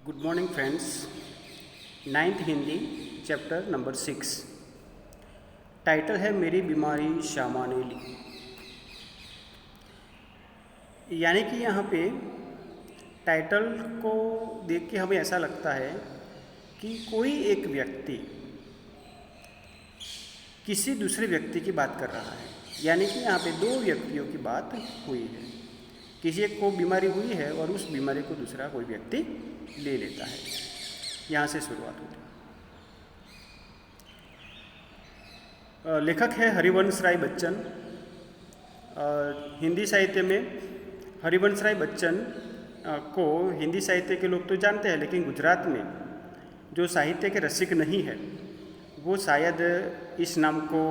Good morning friends. Ninth Hindi chapter number 6। Title है मेरी बीमारी श्यामा ने ली। यानी कि यहाँ पे टाइटल को देख के हमें ऐसा लगता है कि कोई एक व्यक्ति किसी दूसरे व्यक्ति की बात कर रहा है। यानी कि यहाँ पे दो व्यक्तियों की बात हुई है। किसी एक को बीमारी हुई है और उस बीमारी को दूसरा कोई व्यक्ति ले लेता है। यहाँ से शुरुआत होती है। लेखक है हरिवंश राय बच्चन। हिंदी साहित्य में हरिवंश राय बच्चन को हिंदी साहित्य के लोग तो जानते हैं, लेकिन गुजरात में जो साहित्य के रसिक नहीं है वो शायद इस नाम को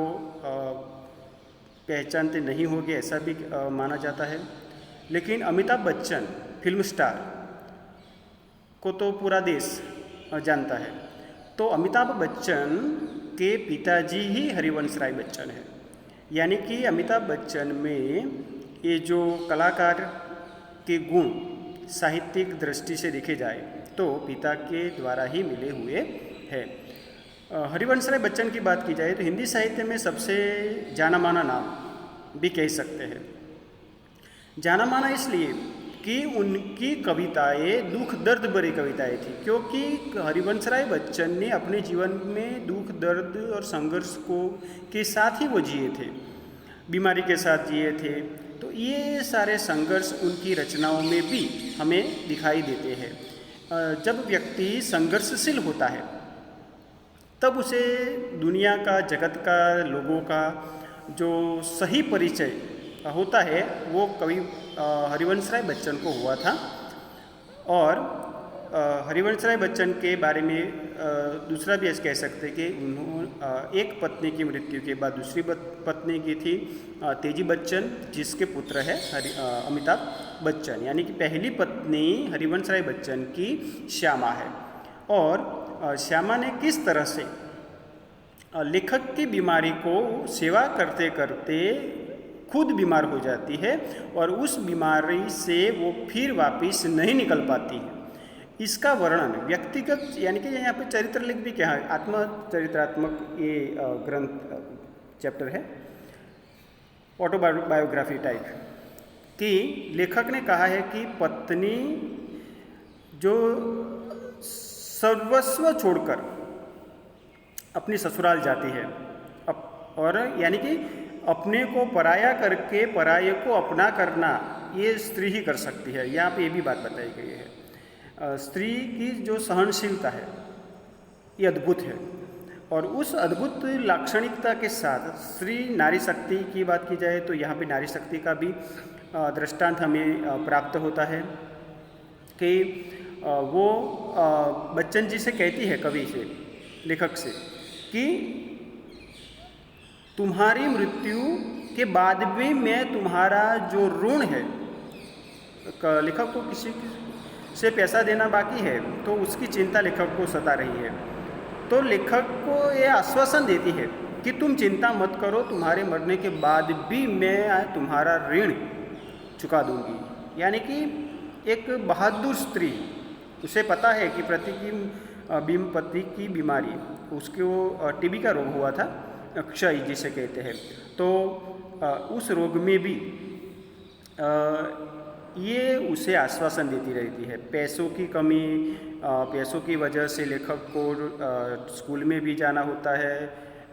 पहचानते नहीं होंगे, ऐसा भी माना जाता है। लेकिन अमिताभ बच्चन फिल्म स्टार को तो पूरा देश जानता है। तो अमिताभ बच्चन के पिताजी ही हरिवंश राय बच्चन है। यानी कि अमिताभ बच्चन में ये जो कलाकार के गुण साहित्यिक दृष्टि से देखे जाए तो पिता के द्वारा ही मिले हुए हैं। हरिवंश राय बच्चन की बात की जाए तो हिंदी साहित्य में सबसे जाना माना नाम भी कह सकते हैं। जाना माना इसलिए कि उनकी कविताएं दुख दर्द भरी कविताएं थी, क्योंकि हरिवंश राय बच्चन ने अपने जीवन में दुख दर्द और संघर्ष को के साथ ही वो जिए थे, बीमारी के साथ जिए थे। तो ये सारे संघर्ष उनकी रचनाओं में भी हमें दिखाई देते हैं। जब व्यक्ति संघर्षशील होता है तब उसे दुनिया का, जगत का, लोगों का जो सही परिचय होता है वो कवि हरिवंश राय बच्चन को हुआ था। और हरिवंश राय बच्चन के बारे में दूसरा भी ऐसे कह सकते कि उन्होंने एक पत्नी की मृत्यु के बाद दूसरी पत्नी की थी तेजी बच्चन, जिसके पुत्र है अमिताभ बच्चन। यानी कि पहली पत्नी हरिवंश राय बच्चन की श्यामा है। और श्यामा ने किस तरह से लेखक की बीमारी को सेवा करते करते खुद बीमार हो जाती है और उस बीमारी से वो फिर वापस नहीं निकल पाती है, इसका वर्णन व्यक्तिगत, यानी कि यहाँ पे चरित्र लिख भी क्या है, आत्मचरित्रात्मक ये ग्रंथ चैप्टर है, ऑटोबायोग्राफी टाइप कि लेखक ने कहा है कि पत्नी जो सर्वस्व छोड़कर अपनी ससुराल जाती है और यानी कि अपने को पराया करके पराये को अपना करना ये स्त्री ही कर सकती है। यहाँ पे ये भी बात बताई गई है। स्त्री की जो सहनशीलता है ये अद्भुत है और उस अद्भुत लाक्षणिकता के साथ स्त्री नारी शक्ति की बात की जाए तो यहाँ पे नारी शक्ति का भी दृष्टांत हमें प्राप्त होता है कि वो बच्चन जी से कहती है, कवि से, लेखक से, कि तुम्हारी मृत्यु के बाद भी मैं तुम्हारा जो ऋण है, लेखक को किसी से पैसा देना बाकी है तो उसकी चिंता लेखक को सता रही है। तो लेखक को ये आश्वासन देती है कि तुम चिंता मत करो, तुम्हारे मरने के बाद भी मैं तुम्हारा ऋण चुका दूंगी। यानी कि एक बहादुर स्त्री, उसे पता है कि पति की बीमारी, उसको टीबी का रोग हुआ था, क्षय जिसे कहते हैं। तो उस रोग में भी ये उसे आश्वासन देती रहती है। पैसों की कमी, पैसों की वजह से लेखक को स्कूल में भी जाना होता है,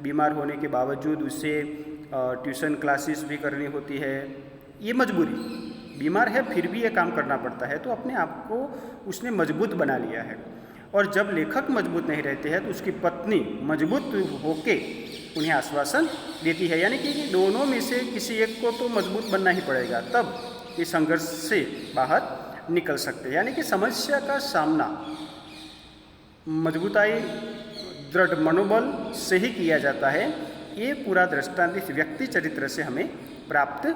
बीमार होने के बावजूद उसे ट्यूशन क्लासेस भी करनी होती है। ये मजबूरी, बीमार है फिर भी ये काम करना पड़ता है। तो अपने आप को उसने मजबूत बना लिया है। और जब लेखक मजबूत नहीं रहते हैं तो उसकी पत्नी मजबूत होके उन्हें आश्वासन देती है। यानी कि दोनों में से किसी एक को तो मजबूत बनना ही पड़ेगा, तब इस संघर्ष से बाहर निकल सकते हैं। यानी कि समस्या का सामना मजबूताई, दृढ़ मनोबल से ही किया जाता है। ये पूरा दृष्टांत इस व्यक्ति चरित्र से हमें प्राप्त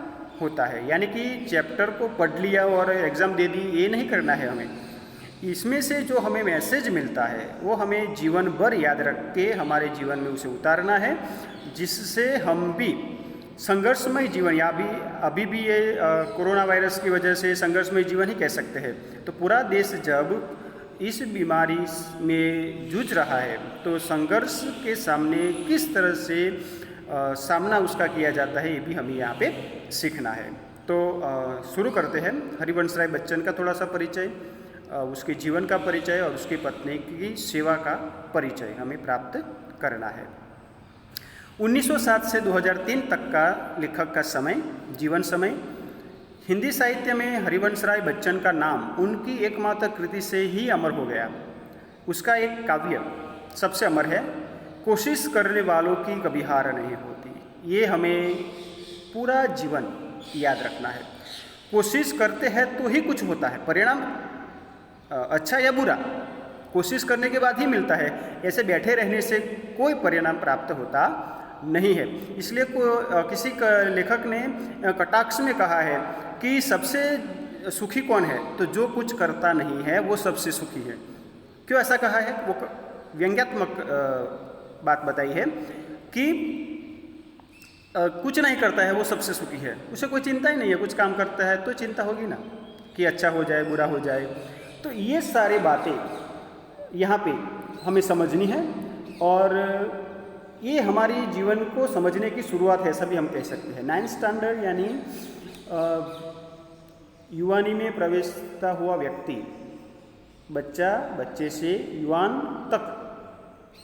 होता है। यानी कि चैप्टर को पढ़ लिया और एग्ज़ाम दे दी, ये नहीं करना है हमें। इसमें से जो हमें मैसेज मिलता है वो हमें जीवन भर याद रख के हमारे जीवन में उसे उतारना है, जिससे हम भी संघर्षमय जीवन, या अभी भी ये कोरोना वायरस की वजह से संघर्षमय जीवन ही कह सकते हैं। तो पूरा देश जब इस बीमारी में जूझ रहा है तो संघर्ष के सामने किस तरह से सामना उसका किया जाता है, ये भी हमें यहाँ पे सीखना है। तो शुरू करते हैं। हरिवंश राय बच्चन का थोड़ा सा परिचय, उसके जीवन का परिचय और उसकी पत्नी की सेवा का परिचय हमें प्राप्त करना है। 1907 से 2003 तक का लेखक का समय, जीवन समय। हिंदी साहित्य में हरिवंश राय बच्चन का नाम उनकी एकमात्र कृति से ही अमर हो गया। उसका एक काव्य सबसे अमर है, कोशिश करने वालों की कभी हार नहीं होती। ये हमें पूरा जीवन याद रखना है। कोशिश करते हैं तो ही कुछ होता है, परिणाम अच्छा या बुरा कोशिश करने के बाद ही मिलता है। ऐसे बैठे रहने से कोई परिणाम प्राप्त होता नहीं है। इसलिए किसी लेखक ने कटाक्ष में कहा है कि सबसे सुखी कौन है, तो जो कुछ करता नहीं है वो सबसे सुखी है। क्यों ऐसा कहा है? वो व्यंग्यात्मक बात बताई है कि कुछ नहीं करता है वो सबसे सुखी है, उसे कोई चिंता ही नहीं है। कुछ काम करता है तो चिंता होगी ना कि अच्छा हो जाए, बुरा हो जाए। तो ये सारी बातें यहाँ पे हमें समझनी है और ये हमारी जीवन को समझने की शुरुआत है, ऐसा भी हम कह सकते हैं। 9th स्टैंडर्ड यानी युवानी में प्रवेशता हुआ व्यक्ति, बच्चा, बच्चे से युवान तक,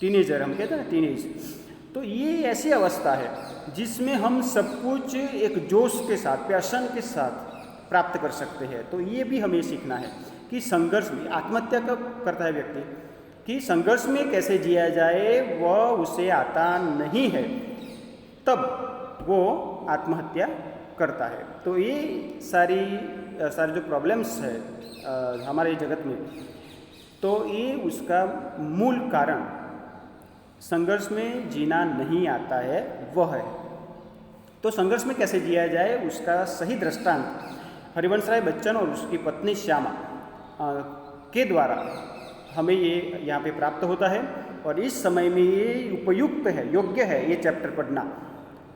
टीनेजर हम कहते हैं ना, टीनेज। तो ये ऐसी अवस्था है जिसमें हम सब कुछ एक जोश के साथ, पैशन के साथ प्राप्त कर सकते हैं। तो ये भी हमें सीखना है कि संघर्ष में, आत्महत्या कब करता है व्यक्ति, कि संघर्ष में कैसे जिया जाए वह उसे आता नहीं है, तब वो आत्महत्या करता है। तो ये सारी जो प्रॉब्लम्स है हमारे जगत में, तो ये उसका मूल कारण संघर्ष में जीना नहीं आता है वह है। तो संघर्ष में कैसे जिया जाए उसका सही दृष्टांत हरिवंश राय बच्चन और उसकी पत्नी श्यामा के द्वारा हमें ये यहाँ पे प्राप्त होता है। और इस समय में ये उपयुक्त है, योग्य है ये चैप्टर पढ़ना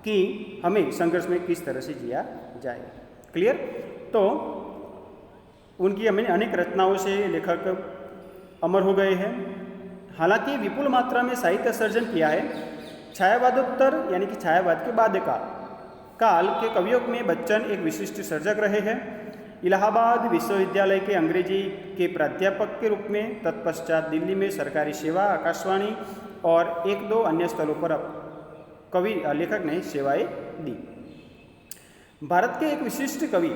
कि हमें संघर्ष में किस तरह से जिया जाए। क्लियर? तो उनकी हमें अनेक रचनाओं से लेखक अमर हो गए हैं। हालांकि विपुल मात्रा में साहित्य सर्जन किया है। छायावादोत्तर यानी कि छायावाद के बाद का काल के कवियों में बच्चन एक विशिष्ट सर्जक रहे हैं। इलाहाबाद विश्वविद्यालय के अंग्रेजी के प्राध्यापक के रूप में, तत्पश्चात दिल्ली में सरकारी सेवा, आकाशवाणी और 1-2 अन्य स्थलों पर कवि लेखक ने सेवाएं दी। भारत के एक विशिष्ट कवि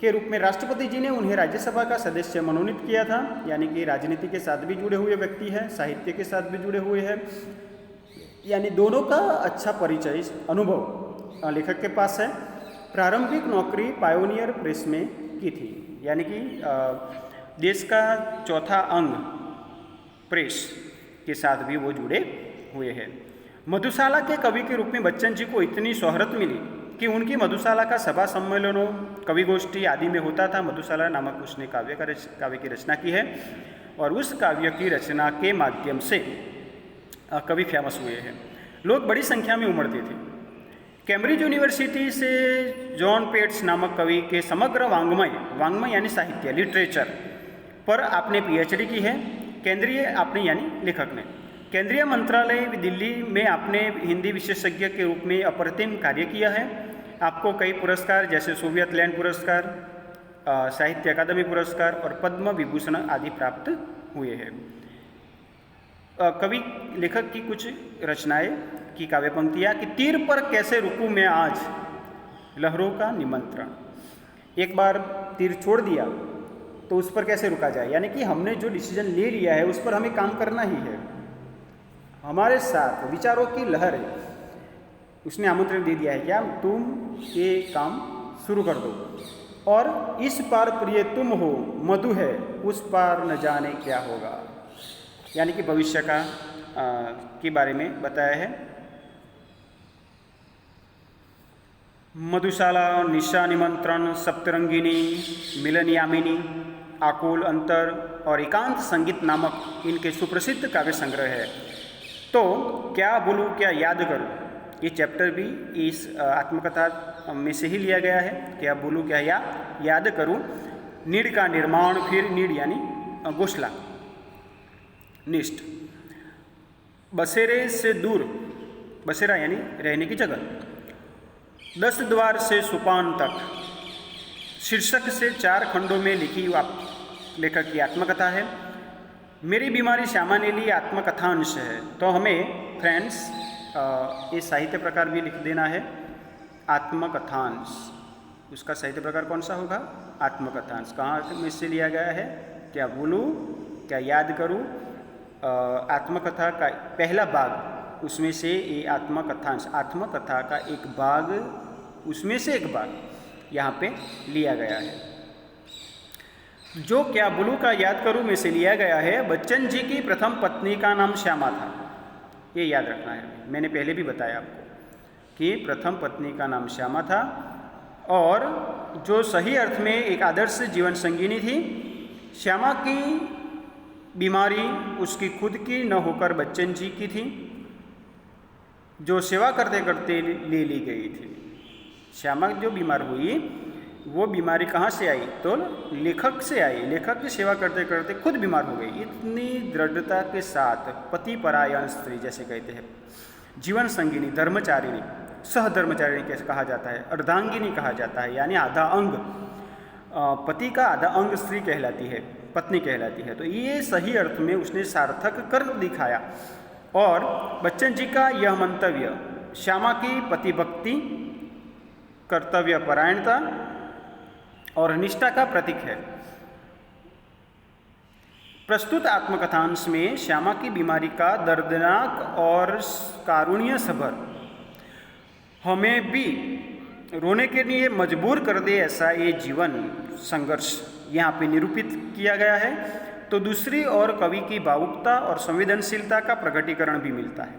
के रूप में राष्ट्रपति जी ने उन्हें राज्यसभा का सदस्य मनोनीत किया था। यानी कि राजनीति के साथ भी जुड़े हुए व्यक्ति हैं, साहित्य के साथ भी जुड़े हुए हैं, यानी दोनों का अच्छा परिचय, अनुभव लेखक के पास है। प्रारंभिक नौकरी पायोनियर प्रेस में की थी, यानी कि देश का चौथा अंग प्रेस के साथ भी वो जुड़े हुए हैं। मधुशाला के कवि के रूप में बच्चन जी को इतनी शोहरत मिली कि उनकी मधुशाला का सभा सम्मेलनों, कवि गोष्ठी आदि में होता था। मधुशाला नामक उसने काव्य की रचना की है और उस काव्य की रचना के माध्यम से कवि फेमस हुए हैं। लोग बड़ी संख्या में उमड़ते थे। कैम्ब्रिज यूनिवर्सिटी से जॉन पेट्स नामक कवि के समग्र वांग्मय यानी साहित्य, लिटरेचर पर आपने पीएचडी की है। लेखक ने केंद्रीय मंत्रालय दिल्ली में आपने हिंदी विशेषज्ञ के रूप में अप्रतिम कार्य किया है। आपको कई पुरस्कार जैसे सोवियत लैंड पुरस्कार, साहित्य अकादमी पुरस्कार और पद्म विभूषण आदि प्राप्त हुए हैं। कवि लेखक की कुछ रचनाएं की काव्य पंक्तियाँ कि तीर पर कैसे रुकूं मैं आज, लहरों का निमंत्रण। एक बार तीर छोड़ दिया तो उस पर कैसे रुका जाए, यानी कि हमने जो डिसीजन ले लिया है उस पर हमें काम करना ही है। हमारे साथ विचारों की लहर है, उसने आमंत्रण दे दिया है क्या तुम ये काम शुरू कर दो। और इस पार प्रिय तुम हो, मधु है उस पार न जाने क्या होगा, यानी कि भविष्य का के बारे में बताया है। मधुशाला, निशा निमंत्रण, सप्तरंगिनी, मिलन यामिनी, आकुल अंतर और एकांत संगीत नामक इनके सुप्रसिद्ध काव्य संग्रह है। तो क्या बोलूँ क्या याद करूँ, ये चैप्टर भी इस आत्मकथा में से ही लिया गया है। क्या बोलूँ क्या याद करूँ, नीड़ का निर्माण, फिर नीड़ यानी घोषला, निष्ठ। बसेरे से दूर, बसेरा यानी रहने की जगह। 10 द्वार से सोपान तक शीर्षक से 4 खंडों में लिखी लेखक की आत्मकथा है। मेरी बीमारी श्यामा ने ली आत्मकथांश है। तो हमें फ्रेंड्स ये साहित्य प्रकार भी लिख देना है, आत्मकथांश। उसका साहित्य प्रकार कौन सा होगा? आत्मकथांश। कहाँ में से लिया गया है? क्या बोलूँ, क्या याद करूँ? आत्मकथा का पहला भाग, उसमें से ये आत्मकथांश, आत्मकथा का एक भाग, उसमें से एक भाग यहाँ पे लिया गया है। जो क्या बोलूँ का याद करूँ में से लिया गया है। बच्चन जी की प्रथम पत्नी का नाम श्यामा था, ये याद रखना है। मैंने पहले भी बताया आपको कि प्रथम पत्नी का नाम श्यामा था और जो सही अर्थ में एक आदर्श जीवन संगिनी थी। श्यामा की बीमारी उसकी खुद की न होकर बच्चन जी की थी, जो सेवा करते करते ले ली गई थी। श्यामा जो बीमार हुई वो बीमारी कहाँ से आई? तो लेखक से आई। लेखक की सेवा करते करते खुद बीमार हो गई। इतनी दृढ़ता के साथ पति परायण स्त्री जैसे कहते हैं, जीवन संगिनी, धर्मचारिणी, सहधर्मचारिणी कैसे कहा जाता है, अर्धांगिनी कहा जाता है, यानी आधा अंग, पति का आधा अंग स्त्री कहलाती है, पत्नी कहलाती है। तो ये सही अर्थ में उसने सार्थक कर दिखाया। और बच्चन जी का यह मंतव्य श्यामा की पतिभक्ति, कर्तव्य परायणता और निष्ठा का प्रतीक है। प्रस्तुत आत्मकथांश में श्यामा की बीमारी का दर्दनाक और कारुण्य सभर, हमें भी रोने के लिए मजबूर कर दे ऐसा ये जीवन संघर्ष यहाँ पे निरूपित किया गया है। तो दूसरी ओर कवि की भावुकता और संवेदनशीलता का प्रकटीकरण भी मिलता है।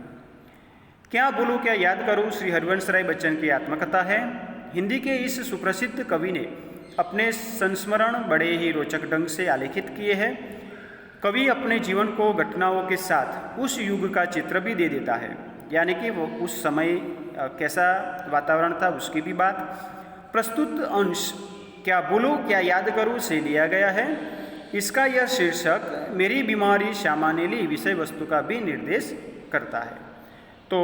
क्या बोलूँ क्या याद करूँ श्री हरिवंश राय बच्चन की आत्मकथा है। हिंदी के इस सुप्रसिद्ध कवि ने अपने संस्मरण बड़े ही रोचक ढंग से आलेखित किए हैं। कवि अपने जीवन को घटनाओं के साथ उस युग का चित्र भी दे देता है, यानी कि वो उस समय कैसा वातावरण था उसकी भी बात। प्रस्तुत अंश क्या बोलूँ क्या याद करूँ से लिया गया है। इसका यह शीर्षक मेरी बीमारी श्यामा ने ली विषय वस्तु का भी निर्देश करता है। तो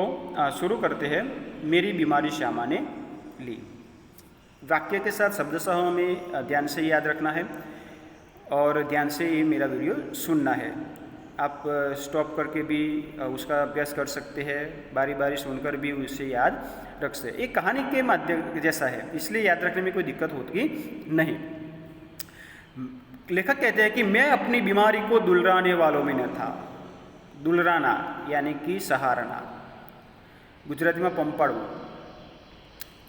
शुरू करते हैं, मेरी बीमारी श्यामा ने ली। वाक्य के साथ शब्दशः हमें ध्यान से याद रखना है और ध्यान से ये मेरा वीडियो सुनना है। आप स्टॉप करके भी उसका अभ्यास कर सकते हैं, बारी बारी सुनकर भी उसे याद रख सकते हैं। एक कहानी के माध्यम जैसा है, इसलिए याद रखने में कोई दिक्कत होती नहीं। लेखक कहते हैं कि मैं अपनी बीमारी को दुलराने वालों में न था। दुलराना यानी कि सहारना, गुजराती में पंपाड़વું।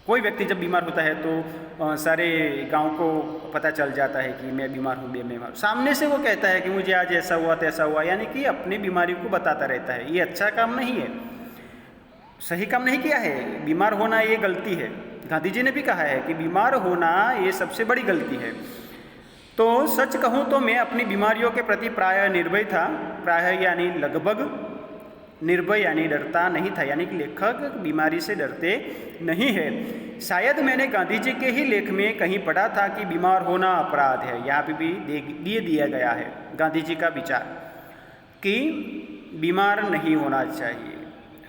कोई व्यक्ति जब बीमार होता है तो सारे गांव को पता चल जाता है कि मैं बीमार हूँ, मैं बीमार हूँ। सामने से वो कहता है कि मुझे आज ऐसा हुआ तैसा हुआ, यानी कि अपनी बीमारी को बताता रहता है। ये अच्छा काम नहीं है, सही काम नहीं किया है। बीमार होना ये गलती है। गांधी जी ने भी कहा है कि बीमार होना ये सबसे बड़ी गलती है। तो सच कहूँ तो मैं अपनी बीमारियों के प्रति प्रायः निर्भय था। प्रायः यानी लगभग, निर्भय यानी डरता नहीं था, यानी कि लेखक बीमारी से डरते नहीं है। शायद मैंने गांधी जी के ही लेख में कहीं पढ़ा था कि बीमार होना अपराध है। यहाँ पे भी दिया गया है गांधी जी का विचार कि बीमार नहीं होना चाहिए।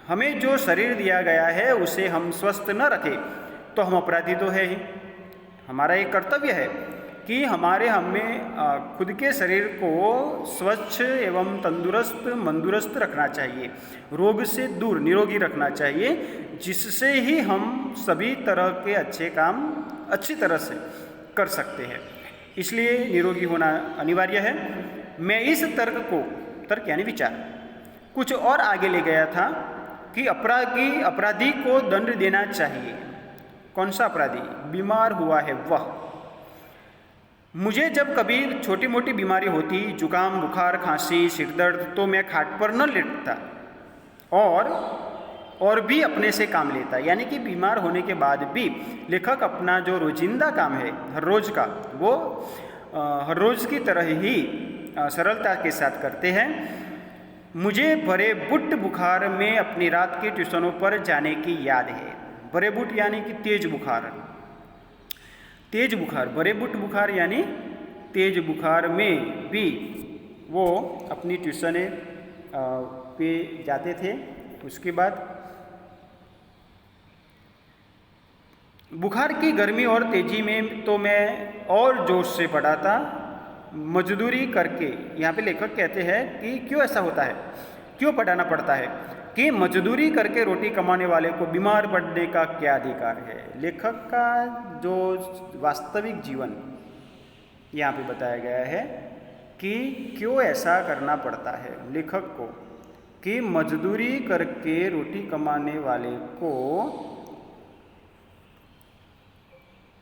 हमें जो शरीर दिया गया है उसे हम स्वस्थ न रखें तो हम अपराधी तो है ही। हमारा एक कर्तव्य है कि हमें खुद के शरीर को स्वच्छ एवं तंदुरुस्त मंदुरुस्त रखना चाहिए, रोग से दूर निरोगी रखना चाहिए, जिससे ही हम सभी तरह के अच्छे काम अच्छी तरह से कर सकते हैं। इसलिए निरोगी होना अनिवार्य है। मैं इस तर्क यानी विचार कुछ और आगे ले गया था कि अपराधी को दंड देना चाहिए। कौन सा अपराधी? बीमार हुआ है वह। मुझे जब कभी छोटी मोटी बीमारी होती, जुकाम, बुखार, खांसी, सिरदर्द, तो मैं खाट पर न लेटता और भी अपने से काम लेता। यानी कि बीमार होने के बाद भी लेखक अपना जो रोजिंदा काम है हर रोज का, वो हर रोज की तरह ही सरलता के साथ करते हैं। मुझे भरे बुट बुखार में अपनी रात की ट्यूशनों पर जाने की याद है। भरे बुट यानी कि तेज बुखार, तेज बुखार, भरे बुट बुखार यानी तेज बुखार में भी वो अपनी ट्यूशनें पे जाते थे। उसके बाद बुखार की गर्मी और तेज़ी में तो मैं और जोश से पढ़ा था, मजदूरी करके। यहाँ पे लेखक कहते हैं कि क्यों ऐसा होता है, क्यों पढ़ाना पड़ता है, कि मजदूरी करके रोटी कमाने वाले को बीमार पड़ने का क्या अधिकार है। लेखक का जो वास्तविक जीवन यहाँ पे बताया गया है कि क्यों ऐसा करना पड़ता है लेखक को, कि मजदूरी करके रोटी कमाने वाले को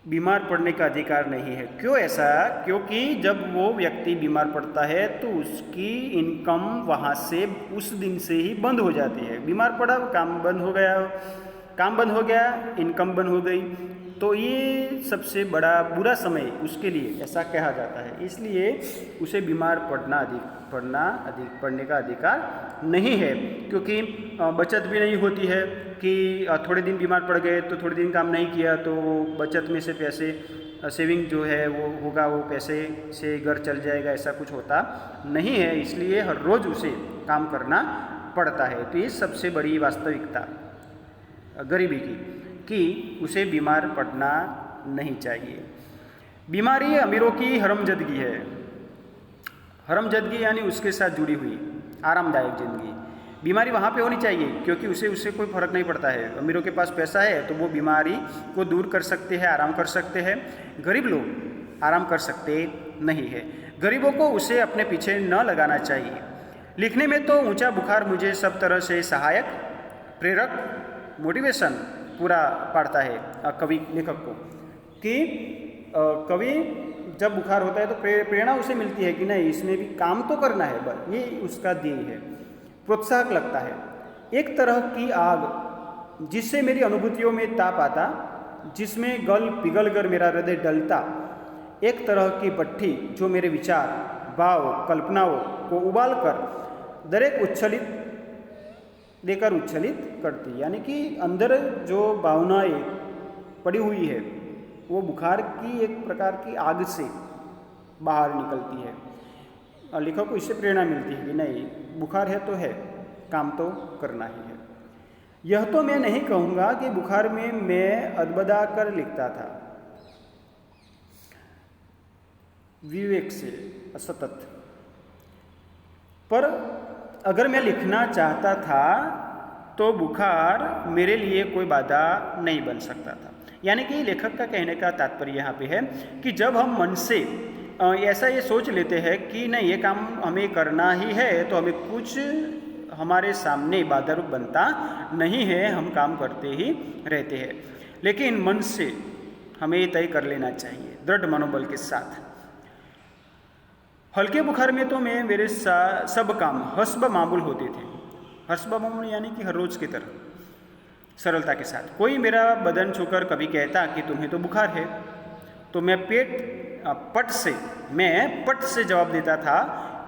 बीमार पड़ने का अधिकार नहीं है। क्यों ऐसा? क्योंकि जब वो व्यक्ति बीमार पड़ता है तो उसकी इनकम वहाँ से उस दिन से ही बंद हो जाती है। बीमार पड़ा, काम बंद हो गया, इनकम बंद हो गई, तो ये सबसे बड़ा बुरा समय उसके लिए ऐसा कहा जाता है। इसलिए उसे बीमार पड़ने का अधिकार नहीं है, क्योंकि बचत भी नहीं होती है कि थोड़े दिन बीमार पड़ गए तो थोड़े दिन काम नहीं किया तो बचत में से पैसे, सेविंग जो है वो होगा, वो पैसे से घर चल जाएगा, ऐसा कुछ होता नहीं है। इसलिए हर रोज़ उसे काम करना पड़ता है। तो ये सबसे बड़ी वास्तविकता गरीबी की, कि उसे बीमार पड़ना नहीं चाहिए। बीमारी अमीरों की हरमजदगी है। हरमजदगी यानी उसके साथ जुड़ी हुई आरामदायक ज़िंदगी। बीमारी वहाँ पे होनी चाहिए क्योंकि उससे कोई फ़र्क नहीं पड़ता है। अमीरों के पास पैसा है तो वो बीमारी को दूर कर सकते हैं, आराम कर सकते हैं। गरीब लोग आराम कर सकते नहीं है। गरीबों को उसे अपने पीछे न लगाना चाहिए। लिखने में तो ऊंचा बुखार मुझे सब तरह से सहायक, प्रेरक, मोटिवेशन पूरा पाड़ता है लेखक को, कि कवि जब बुखार होता है तो प्रेरणा उसे मिलती है कि नहीं, इसमें भी काम तो करना है, बस ये उसका ध्येय है। प्रोत्साहक लगता है। एक तरह की आग जिससे मेरी अनुभूतियों में ताप आता, जिसमें पिघल कर मेरा हृदय डलता। एक तरह की भट्ठी जो मेरे विचार, भाव, कल्पनाओं को उबाल कर दरेक उच्छलित करती। यानी कि अंदर जो भावनाएं पड़ी हुई है वो बुखार की एक प्रकार की आग से बाहर निकलती है। लेखक को इससे प्रेरणा मिलती है कि नहीं, बुखार है तो है, काम तो करना ही है। यह तो मैं नहीं कहूँगा कि बुखार में मैं अदबदा कर लिखता था, विवेक से असतत, पर अगर मैं लिखना चाहता था तो बुखार मेरे लिए कोई बाधा नहीं बन सकता था। यानी कि लेखक का कहने का तात्पर्य यहाँ पे है कि जब हम मन से ऐसा ये सोच लेते हैं कि नहीं, ये काम हमें करना ही है, तो हमें कुछ हमारे सामने बाधा रूप बनता नहीं है, हम काम करते ही रहते हैं। लेकिन मन से हमें तय कर लेना चाहिए दृढ़ मनोबल के साथ। हल्के बुखार में तो मेरे सब काम हस्ब मामूल होते थे। हस्ब मामूल यानी कि हर रोज़ की तरह, सरलता के साथ। कोई मेरा बदन छूकर कभी कहता कि तुम्हें तो बुखार है, तो मैं पट से जवाब देता था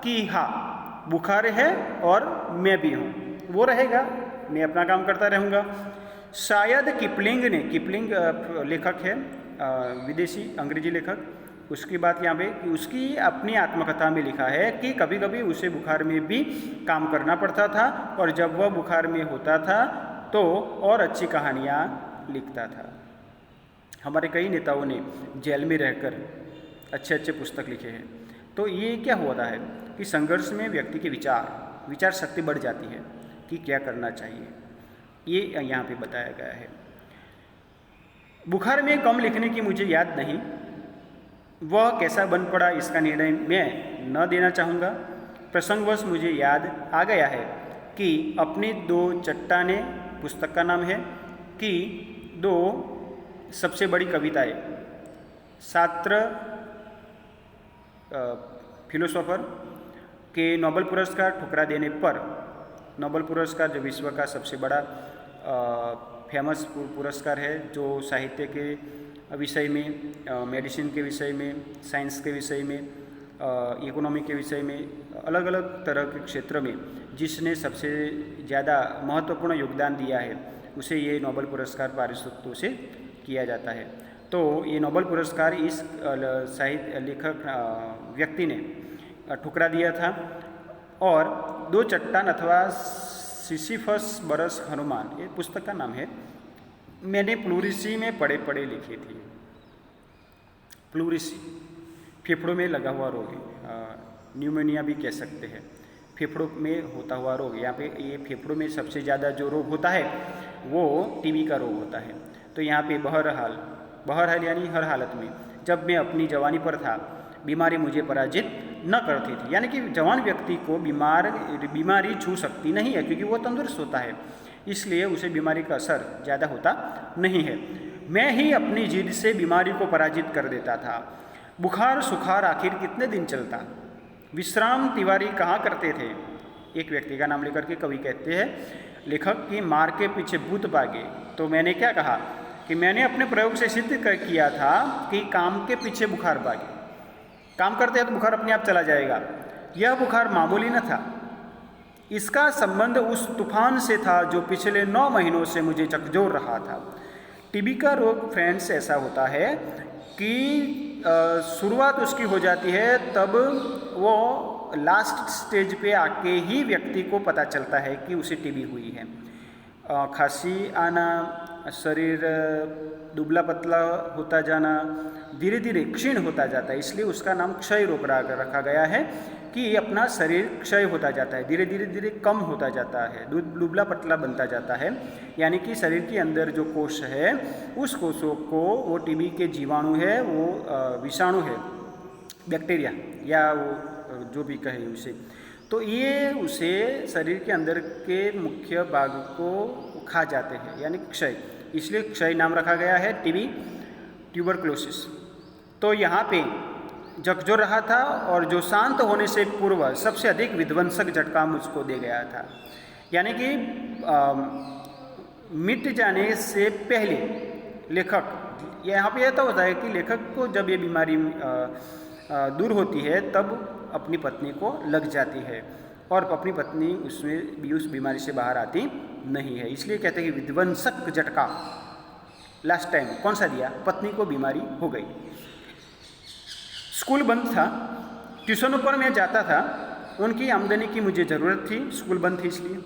कि हाँ, बुखार है और मैं भी हूँ, वो रहेगा, मैं अपना काम करता रहूँगा। शायद किपलिंग लेखक है, विदेशी अंग्रेजी लेखक, उसकी बात यहाँ पे उसकी अपनी आत्मकथा में लिखा है कि कभी कभी उसे बुखार में भी काम करना पड़ता था, और जब वह बुखार में होता था तो और अच्छी कहानियाँ लिखता था। हमारे कई नेताओं ने जेल में रहकर अच्छे पुस्तक लिखे हैं। तो ये क्या हो रहा है कि संघर्ष में व्यक्ति के विचार शक्ति बढ़ जाती है कि क्या करना चाहिए, ये यहाँ पे बताया गया है। बुखार में कम लिखने की मुझे याद नहीं, वह कैसा बन पड़ा इसका निर्णय मैं न देना चाहूँगा। प्रसंगवश मुझे याद आ गया है कि अपनी 2 चट्टानें पुस्तक का नाम है, कि 2 सबसे बड़ी कविताएं सार्त्र फिलोसोफर के नोबेल पुरस्कार ठुकरा देने पर, नोबेल पुरस्कार जो विश्व का सबसे बड़ा फेमस पुरस्कार है, जो साहित्य के विषय में, मेडिसिन के विषय में, साइंस के विषय में, इकोनॉमी के विषय में, अलग अलग तरह के क्षेत्र में जिसने सबसे ज़्यादा महत्वपूर्ण योगदान दिया है, उसे ये नोबेल पुरस्कार पारितोषिक से किया जाता है। तो ये नोबेल पुरस्कार इस साहित्य लेखक व्यक्ति ने ठुकरा दिया था, और दो चट्टान अथवा सिसिफस बरस हनुमान, ये पुस्तक का नाम है। मैंने प्लूरिसी में पढ़े पढ़े लिखी थी। प्लूरिसी फेफड़ों में लगा हुआ रोग है, न्यूमोनिया भी कह सकते हैं, फेफड़ों में होता हुआ रोग। यहाँ पे ये फेफड़ों में सबसे ज़्यादा जो रोग होता है वो टीबी का रोग होता है। तो यहाँ पे बहरहाल यानी हर हालत में, जब मैं अपनी जवानी पर था बीमारी मुझे पराजित न करती थी। यानी कि जवान व्यक्ति को बीमारी छू सकती नहीं है, क्योंकि वो तंदुरुस्त होता है, इसलिए उसे बीमारी का असर ज़्यादा होता नहीं है। मैं ही अपनी जिद से बीमारी को पराजित कर देता था। बुखार सुखार आखिर कितने दिन चलता। विश्राम तिवारी कहा करते थे। एक व्यक्ति का नाम लेकर के कवि कहते हैं, लेखक की मार के पीछे भूत भागे। तो मैंने क्या कहा कि मैंने अपने प्रयोग से सिद्ध किया था कि काम के पीछे बुखार भागे। काम करते हैं तो बुखार अपने आप चला जाएगा। यह बुखार मामूली न था, इसका संबंध उस तूफान से था जो पिछले 9 महीनों से मुझे झकझोर रहा था। टीबी का रोग फ्रेंड्स ऐसा होता है कि शुरुआत उसकी हो जाती है, तब वो लास्ट स्टेज पे आके ही व्यक्ति को पता चलता है कि उसे टीबी हुई है। खांसी आना, शरीर दुबला पतला होता जाना, धीरे धीरे क्षीण होता जाता है, इसलिए उसका नाम क्षय रोग रखा गया है कि अपना शरीर क्षय होता जाता है, धीरे धीरे कम होता जाता है, दुबला पतला बनता जाता है। यानी कि शरीर के अंदर जो कोष है उस कोषों को वो टीबी के जीवाणु है, वो विषाणु है, बैक्टीरिया या वो जो भी कहे उसे, तो ये उसे शरीर के अंदर के मुख्य भाग को खा जाते हैं, यानी क्षय, इसलिए क्षय नाम रखा गया है टीबी, ट्यूबरक्लोसिस। तो यहाँ पे झकझोर रहा था और जो शांत होने से पूर्व सबसे अधिक विध्वंसक झटका मुझको दे गया था। यानी कि मिट जाने से पहले लेखक, यहाँ पे ऐसा होता है कि लेखक को जब ये बीमारी दूर होती है तब अपनी पत्नी को लग जाती है और अपनी पत्नी उसमें भी उस बीमारी से बाहर आती नहीं है, इसलिए कहते हैं कि विध्वंसक झटका लास्ट टाइम कौन सा दिया, पत्नी को बीमारी हो गई। स्कूल बंद था, ट्यूशनों पर मैं जाता था, उनकी आमदनी की मुझे ज़रूरत थी, स्कूल बंद थी इसलिए।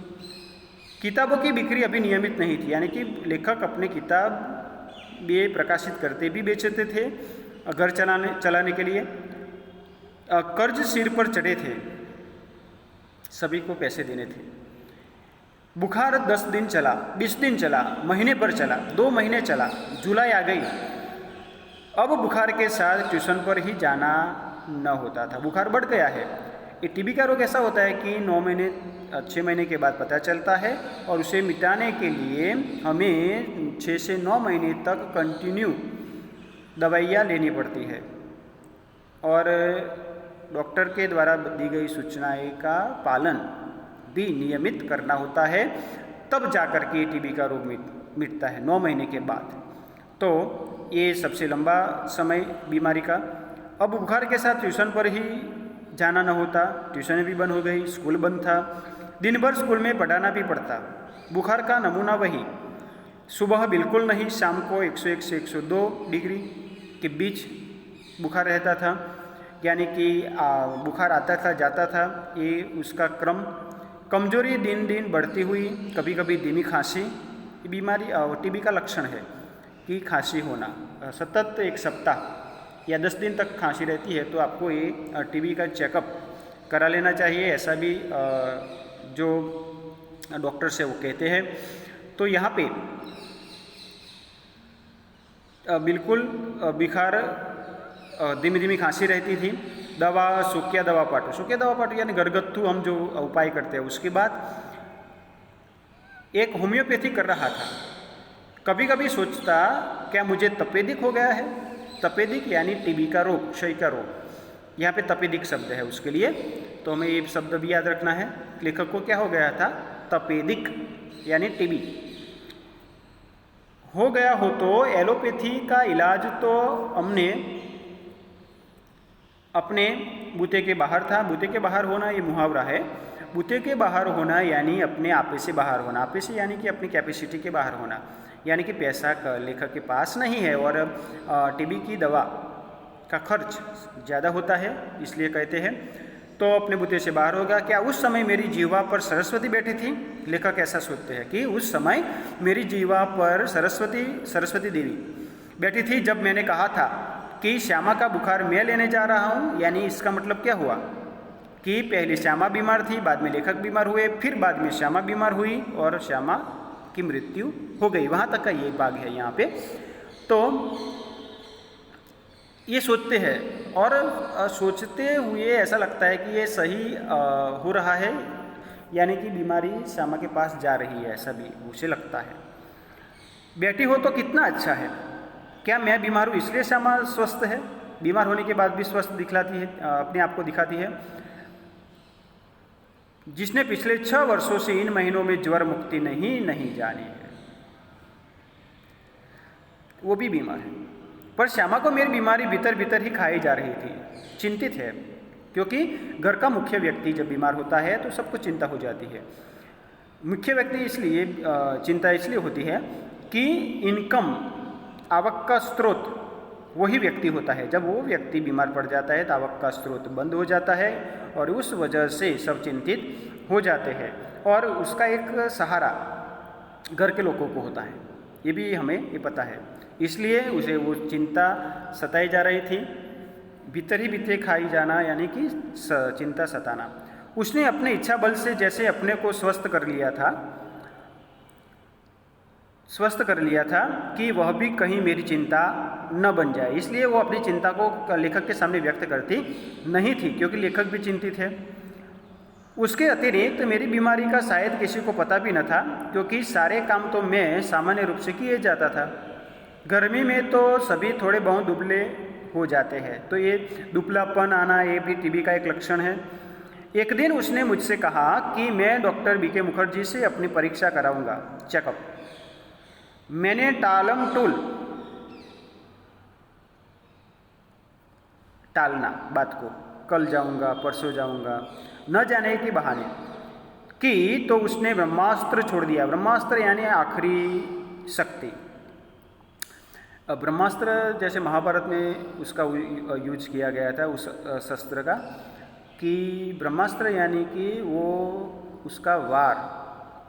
किताबों की बिक्री अभी नियमित नहीं थी, यानी कि लेखक अपने किताब ये प्रकाशित करते भी बेचते थे घर चलाने के लिए। कर्ज सिर पर चढ़े थे, सभी को पैसे देने थे। बुखार 10 दिन चला, 20 दिन चला, महीने भर चला, 2 महीने चला, जुलाई आ गई। अब बुखार के साथ ट्यूशन पर ही जाना न होता था, बुखार बढ़ गया है। ये टीबी का रोग ऐसा होता है कि 6 महीने के बाद पता चलता है और उसे मिटाने के लिए हमें 6 से 9 महीने तक कंटिन्यू दवाइयाँ लेनी पड़ती है और डॉक्टर के द्वारा दी गई सूचनाएं का पालन भी नियमित करना होता है, तब जाकर के टीबी का रोग मिटता है 9 महीने के बाद। तो ये सबसे लंबा समय बीमारी का। अब बुखार के साथ ट्यूशन पर ही जाना न होता, ट्यूशन भी बंद हो गई, स्कूल बंद था, दिन भर स्कूल में पढ़ाना भी पड़ता। बुखार का नमूना वही, सुबह बिल्कुल नहीं, शाम को 101 से 102 डिग्री के बीच बुखार रहता था, यानी कि बुखार आता था जाता था, ये उसका क्रम। कमजोरी दिन दिन बढ़ती हुई, कभी कभी धीमी खांसी, बीमारी टीबी का लक्षण है कि खांसी होना सतत 1 सप्ताह या 10 दिन तक खांसी रहती है, तो आपको ये टीबी का चेकअप करा लेना चाहिए, ऐसा भी जो डॉक्टर से वो कहते हैं। तो यहाँ पे बिल्कुल बुखार, धीमी धीमी खांसी रहती थी, दवा सूखिया दवा पाटू यानी घरगथ्थू हम जो उपाय करते हैं। उसके बाद एक होम्योपैथी कर रहा था। कभी कभी सोचता क्या मुझे तपेदिक हो गया है, तपेदिक यानी टीबी का रोग, क्षय का रोग। यहाँ पे तपेदिक शब्द है उसके लिए, तो हमें ये शब्द भी याद रखना है। लेखक को क्या हो गया था, तपेदिक यानी टीबी हो गया हो तो एलोपैथी का इलाज तो हमने अपने बूते के बाहर था। बूते के बाहर होना ये मुहावरा है। बूते के बाहर होना यानी अपने आपे से बाहर होना, आपे से यानी कि अपनी कैपेसिटी के बाहर होना, यानी कि पैसा लेखक के पास नहीं है और टीबी की दवा का खर्च ज़्यादा होता है, इसलिए कहते हैं तो अपने बुते से बाहर होगा। क्या उस समय मेरी जीवा पर सरस्वती बैठी थी? लेखक ऐसा सोचते हैं कि उस समय मेरी जीवा पर सरस्वती देवी बैठी थी जब मैंने कहा था कि श्यामा का बुखार मैं लेने जा रहा हूँ। यानी इसका मतलब क्या हुआ कि पहले श्यामा बीमार थी, बाद में लेखक बीमार हुए, फिर बाद में श्यामा बीमार हुई और श्यामा की मृत्यु हो गई। वहाँ तक का ये भाग है यहाँ पे। तो ये सोचते हैं और सोचते हुए ऐसा लगता है कि ये सही हो रहा है, यानी कि बीमारी श्यामा के पास जा रही है, ऐसा भी उसे लगता है। बेटी हो तो कितना अच्छा है, क्या मैं बीमार हूँ इसलिए श्यामा स्वस्थ है? बीमार होने के बाद भी स्वस्थ दिखलाती है, अपने आप को दिखाती है। जिसने पिछले 6 वर्षों से इन महीनों में ज्वर मुक्ति नहीं जानी है, वो भी बीमार है। पर श्यामा को मेरी बीमारी भीतर ही खाई जा रही थी। चिंतित है, क्योंकि घर का मुख्य व्यक्ति जब बीमार होता है तो सबको चिंता हो जाती है। मुख्य व्यक्ति इसलिए चिंता इसलिए होती है कि इनकम, आवक का स्रोत वही व्यक्ति होता है। जब वो व्यक्ति बीमार पड़ जाता है तो आवक का स्रोत बंद हो जाता है और उस वजह से सब चिंतित हो जाते हैं और उसका एक सहारा घर के लोगों को होता है। ये भी हमें ये पता है, इसलिए उसे वो चिंता सताई जा रही थी। भीतर ही भीतर खाई जाना यानी कि चिंता सताना। उसने अपने इच्छा बल से जैसे अपने को स्वस्थ कर लिया था कि वह भी कहीं मेरी चिंता न बन जाए। इसलिए वो अपनी चिंता को लेखक के सामने व्यक्त करती नहीं थी, क्योंकि लेखक भी चिंतित है। उसके अतिरिक्त मेरी बीमारी का शायद किसी को पता भी न था, क्योंकि सारे काम तो मैं सामान्य रूप से किए जाता था। गर्मी में तो सभी थोड़े बहुत दुबले हो जाते हैं, तो ये दुबलापन आना ये भी टीबी का एक लक्षण है। एक दिन उसने मुझसे कहा कि मैं डॉक्टर बीके मुखर्जी से अपनी परीक्षा कराऊंगा, चेकअप। मैंने टालना बात को, कल जाऊंगा, परसों जाऊंगा, न जाने के बहाने कि तो उसने ब्रह्मास्त्र छोड़ दिया। ब्रह्मास्त्र यानी आखिरी शक्ति। ब्रह्मास्त्र जैसे महाभारत में उसका यूज किया गया था, उस शस्त्र का, कि ब्रह्मास्त्र यानी कि वो उसका वार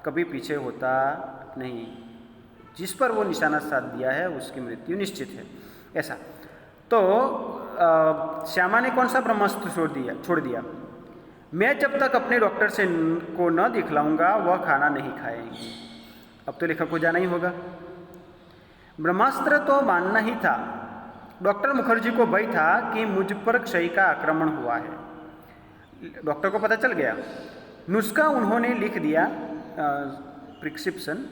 कभी पीछे होता नहीं, जिस पर वो निशाना साध दिया है उसकी मृत्यु निश्चित है, ऐसा। तो श्यामा ने कौन सा ब्रह्मास्त्र छोड़ दिया? मैं जब तक अपने डॉक्टर से को न दिखलाऊंगा वह खाना नहीं खाएंगी। अब तो लेखक को जाना ही होगा। ब्रह्मास्त्र तो मानना ही था। डॉक्टर मुखर्जी को भय था कि मुझ पर क्षय का आक्रमण हुआ है। डॉक्टर को पता चल गया। नुस्खा उन्होंने लिख दिया, प्रिस्क्रिप्शन।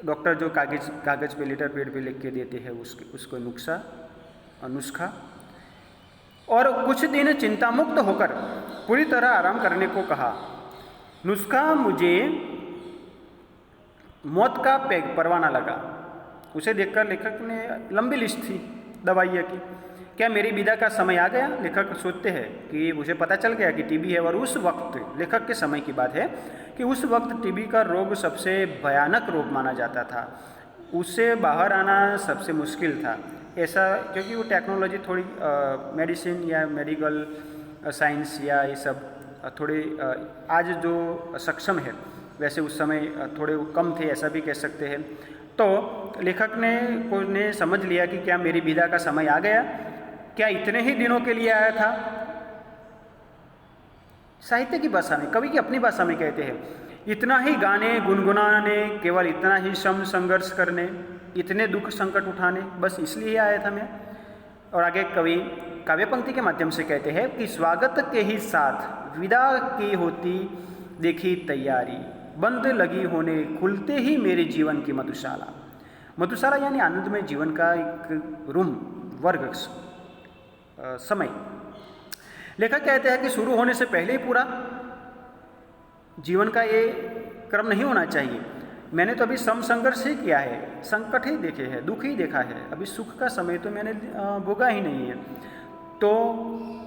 डॉक्टर जो कागज पे लेटर पैड पे लिख के देते हैं उसको नुस्खा। और कुछ दिन चिंता मुक्त होकर पूरी तरह आराम करने को कहा। नुस्खा मुझे मौत का परवाना लगा। उसे देखकर लेखक ने, लंबी लिस्ट थी दवाइयों की, क्या मेरी विदा का समय आ गया? लेखक सोचते हैं कि उसे पता चल गया कि टीबी है। और उस वक्त, लेखक के समय की बात है कि उस वक्त टीबी का रोग सबसे भयानक रोग माना जाता था। उससे बाहर आना सबसे मुश्किल था, ऐसा, क्योंकि वो टेक्नोलॉजी थोड़ी मेडिसिन या मेडिकल साइंस या ये सब थोड़े आज जो सक्षम है वैसे उस समय थोड़े कम थे, ऐसा भी कह सकते हैं। तो लेखक ने समझ लिया कि क्या मेरी विदा का समय आ गया? क्या इतने ही दिनों के लिए आया था? साहित्य की भाषा में, कवि की अपनी भाषा में कहते हैं, इतना ही गाने गुनगुनाने, केवल इतना ही श्रम संघर्ष करने, इतने दुख संकट उठाने, बस इसलिए आया था मैं। और आगे कवि काव्य पंक्ति के माध्यम से कहते हैं कि स्वागत के ही साथ विदा की होती देखी तैयारी, बंद लगी होने खुलते ही मेरे जीवन की मधुशाला। मधुशाला यानी आनंदमय जीवन का एक रूम, वर्ग, समय। लेखक कहते हैं कि शुरू होने से पहले ही पूरा जीवन का ये क्रम नहीं होना चाहिए। मैंने तो अभी संघर्ष ही किया है, संकट ही देखे हैं, दुख ही देखा है, अभी सुख का समय तो मैंने भोगा ही नहीं है। तो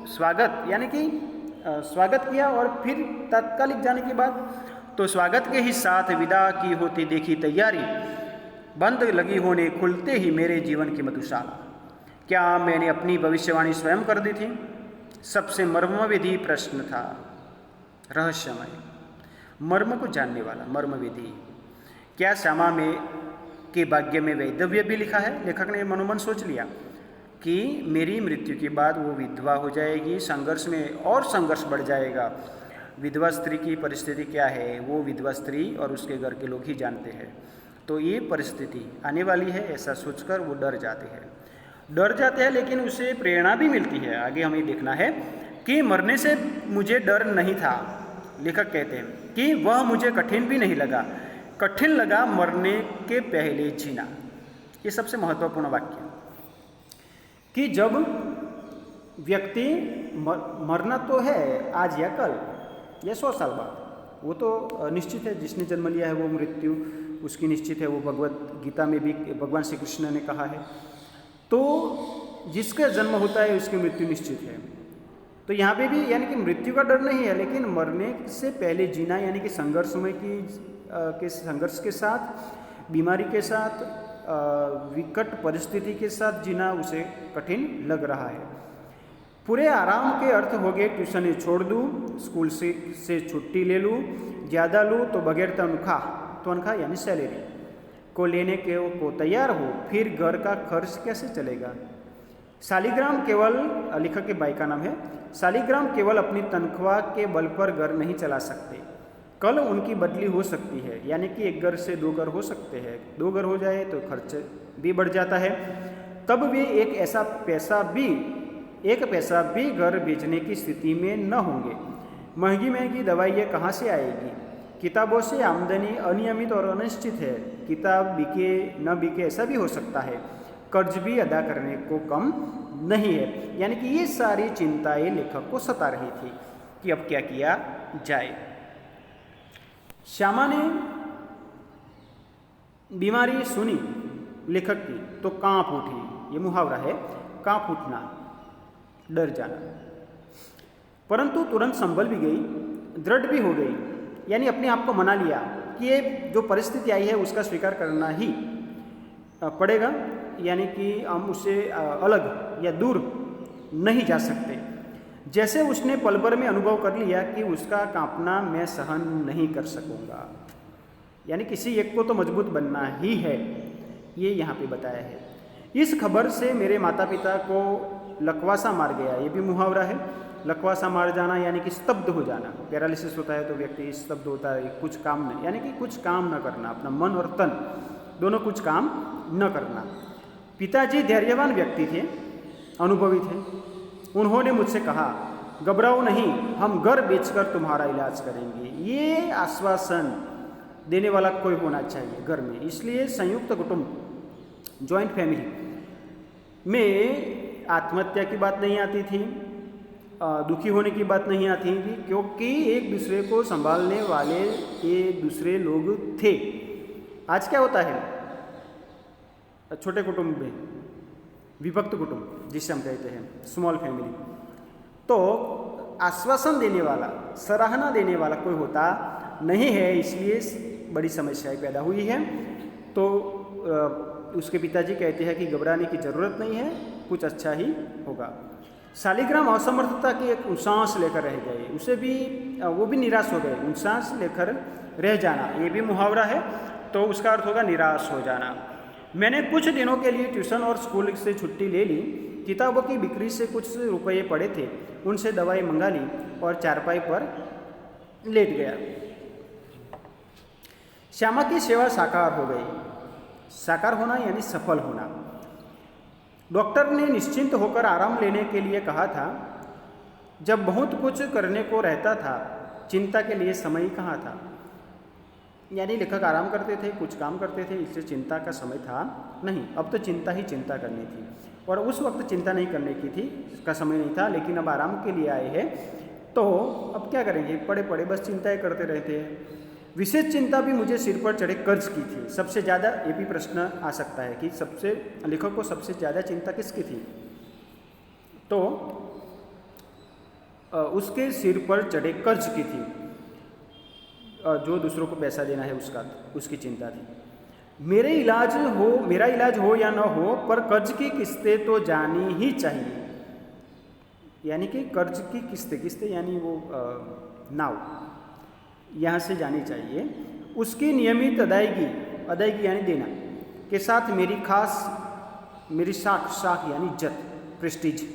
स्वागत यानी कि स्वागत किया और फिर तात्कालिक जाने के बाद तो स्वागत के ही साथ विदा की होती देखी तैयारी, बंद लगी होने खुलते ही मेरे जीवन की मधुशाला। क्या मैंने अपनी भविष्यवाणी स्वयं कर दी थी? सबसे मर्मविधि प्रश्न था, रहस्यमय, मर्म को जानने वाला, मर्मविधि। क्या श्यामा में के भाग्य में वैधव्य भी लिखा है? लेखक ने मनोमन सोच लिया कि मेरी मृत्यु के बाद वो विधवा हो जाएगी, संघर्ष में और संघर्ष बढ़ जाएगा। विधवा स्त्री की परिस्थिति क्या है वो विधवा स्त्री और उसके घर के लोग ही जानते हैं। तो ये परिस्थिति आने वाली है ऐसा सोचकर वो डर जाते हैं, लेकिन उसे प्रेरणा भी मिलती है। आगे हमें देखना है कि मरने से मुझे डर नहीं था। लेखक कहते हैं कि वह मुझे कठिन भी नहीं लगा, कठिन लगा मरने के पहले जीना। ये सबसे महत्वपूर्ण वाक्य कि जब व्यक्ति मरना तो है आज या कल या 100 साल बाद, वो तो निश्चित है। जिसने जन्म लिया है वो मृत्यु उसकी निश्चित है। वो भगवत गीता में भी भगवान श्री कृष्ण ने कहा है। तो जिसका जन्म होता है उसकी मृत्यु निश्चित है। तो यहाँ पे भी यानी कि मृत्यु का डर नहीं है, लेकिन मरने से पहले जीना यानी कि संघर्षमय के संघर्ष के साथ, बीमारी के साथ, विकट परिस्थिति के साथ जीना उसे कठिन लग रहा है। पूरे आराम के अर्थ हो गए ट्यूशन छोड़ दूँ, स्कूल से छुट्टी ले लूँ, ज़्यादा लूँ तो बगैर तनख्वाह यानी सैलरी को लेने के को तैयार हो, फिर घर का खर्च कैसे चलेगा। शालिग्राम केवल, लेखक के भाई का नाम है, शालिग्राम केवल अपनी तनख्वाह के बल पर घर नहीं चला सकते, कल उनकी बदली हो सकती है। यानी कि एक घर से 2 घर हो सकते हैं, 2 घर हो जाए तो खर्च भी बढ़ जाता है। तब वे एक पैसा भी घर बेचने की स्थिति में न होंगे। महंगी दवाइयाँ कहाँ से आएगी। किताबों से आमदनी अनियमित और अनिश्चित है, किताब बिके न बिके ऐसा भी हो सकता है। कर्ज भी अदा करने को कम नहीं है। यानी कि ये सारी चिंताएं लेखक को सता रही थी कि अब क्या किया जाए। श्यामा ने बीमारी सुनी लेखक की तो कांप उठी। ये मुहावरा है, कांप उठना, डर जाना। परंतु तुरंत संभल भी गई, दृढ़ भी हो गई। यानी अपने आप को मना लिया कि ये जो परिस्थिति आई है उसका स्वीकार करना ही पड़ेगा। यानी कि हम उससे अलग या दूर नहीं जा सकते। जैसे उसने पल भर में अनुभव कर लिया कि उसका कांपना मैं सहन नहीं कर सकूंगा। यानी किसी एक को तो मजबूत बनना ही है, ये यहाँ पे बताया है। इस खबर से मेरे माता पिता को लकवासा मार गया। ये भी मुहावरा है, लकवासा मार जाना यानी कि स्तब्ध हो जाना। पैरालिसिस होता है तो व्यक्ति स्तब्ध होता है, कुछ काम नहीं, यानी कि कुछ काम न करना, अपना मन और तन दोनों कुछ काम न करना। पिताजी धैर्यवान व्यक्ति थे, अनुभवी थे। उन्होंने मुझसे कहा, घबराओ नहीं, हम घर बेचकर तुम्हारा इलाज करेंगे। ये आश्वासन देने वाला कोई होना चाहिए घर में। इसलिए संयुक्त कुटुंब, जॉइंट फैमिली में आत्महत्या की बात नहीं आती थी, दुखी होने की बात नहीं आती थी, क्योंकि एक दूसरे को संभालने वाले एक दूसरे लोग थे। आज क्या होता है, छोटे कुटुंब में, विभक्त कुटुंब जिसे हम कहते हैं, स्मॉल फैमिली, तो आश्वासन देने वाला, सराहना देने वाला कोई होता नहीं है। इसलिए बड़ी समस्याएं पैदा हुई है। तो उसके पिताजी कहते हैं कि घबराने की ज़रूरत नहीं है, कुछ अच्छा ही होगा। शालिग्राम असमर्थता की एक सांस लेकर रह गए, उसे भी वो भी निराश हो गए। सांस लेकर रह जाना, ये भी मुहावरा है, तो उसका अर्थ होगा निराश हो जाना। मैंने कुछ दिनों के लिए ट्यूशन और स्कूल से छुट्टी ले ली। किताबों की बिक्री से कुछ रुपये पड़े थे, उनसे दवाई मंगा ली और चारपाई पर लेट गया। श्यामा की सेवा साकार हो गई। साकार होना यानी सफल होना। डॉक्टर ने निश्चिंत होकर आराम लेने के लिए कहा था। जब बहुत कुछ करने को रहता था, चिंता के लिए समय कहाँ था। यानी लेखक आराम करते थे, कुछ काम करते थे, इससे चिंता का समय था नहीं। अब तो चिंता ही चिंता करनी थी, और उस वक्त चिंता नहीं करने की थी, इसका समय नहीं था। लेकिन अब आराम के लिए आए हैं, तो अब क्या करेंगे, पड़े पड़े बस चिंताएं करते रहते हैं। विशेष चिंता भी मुझे सिर पर चढ़े कर्ज की थी। सबसे ज़्यादा, ये भी प्रश्न आ सकता है कि सबसे लेखक को सबसे ज़्यादा चिंता किसकी थी, तो उसके सिर पर चढ़े कर्ज की थी। जो दूसरों को पैसा देना है उसकी चिंता थी। मेरा इलाज हो या न हो, पर कर्ज की किस्तें तो जानी ही चाहिए। यानी कि कर्ज की किस्तें, किस्तें यानी वो नाव यहाँ से जानी चाहिए, उसकी नियमित अदायगी, अदायगी यानी देना के साथ मेरी साख यानी इज्जत, प्रेस्टीज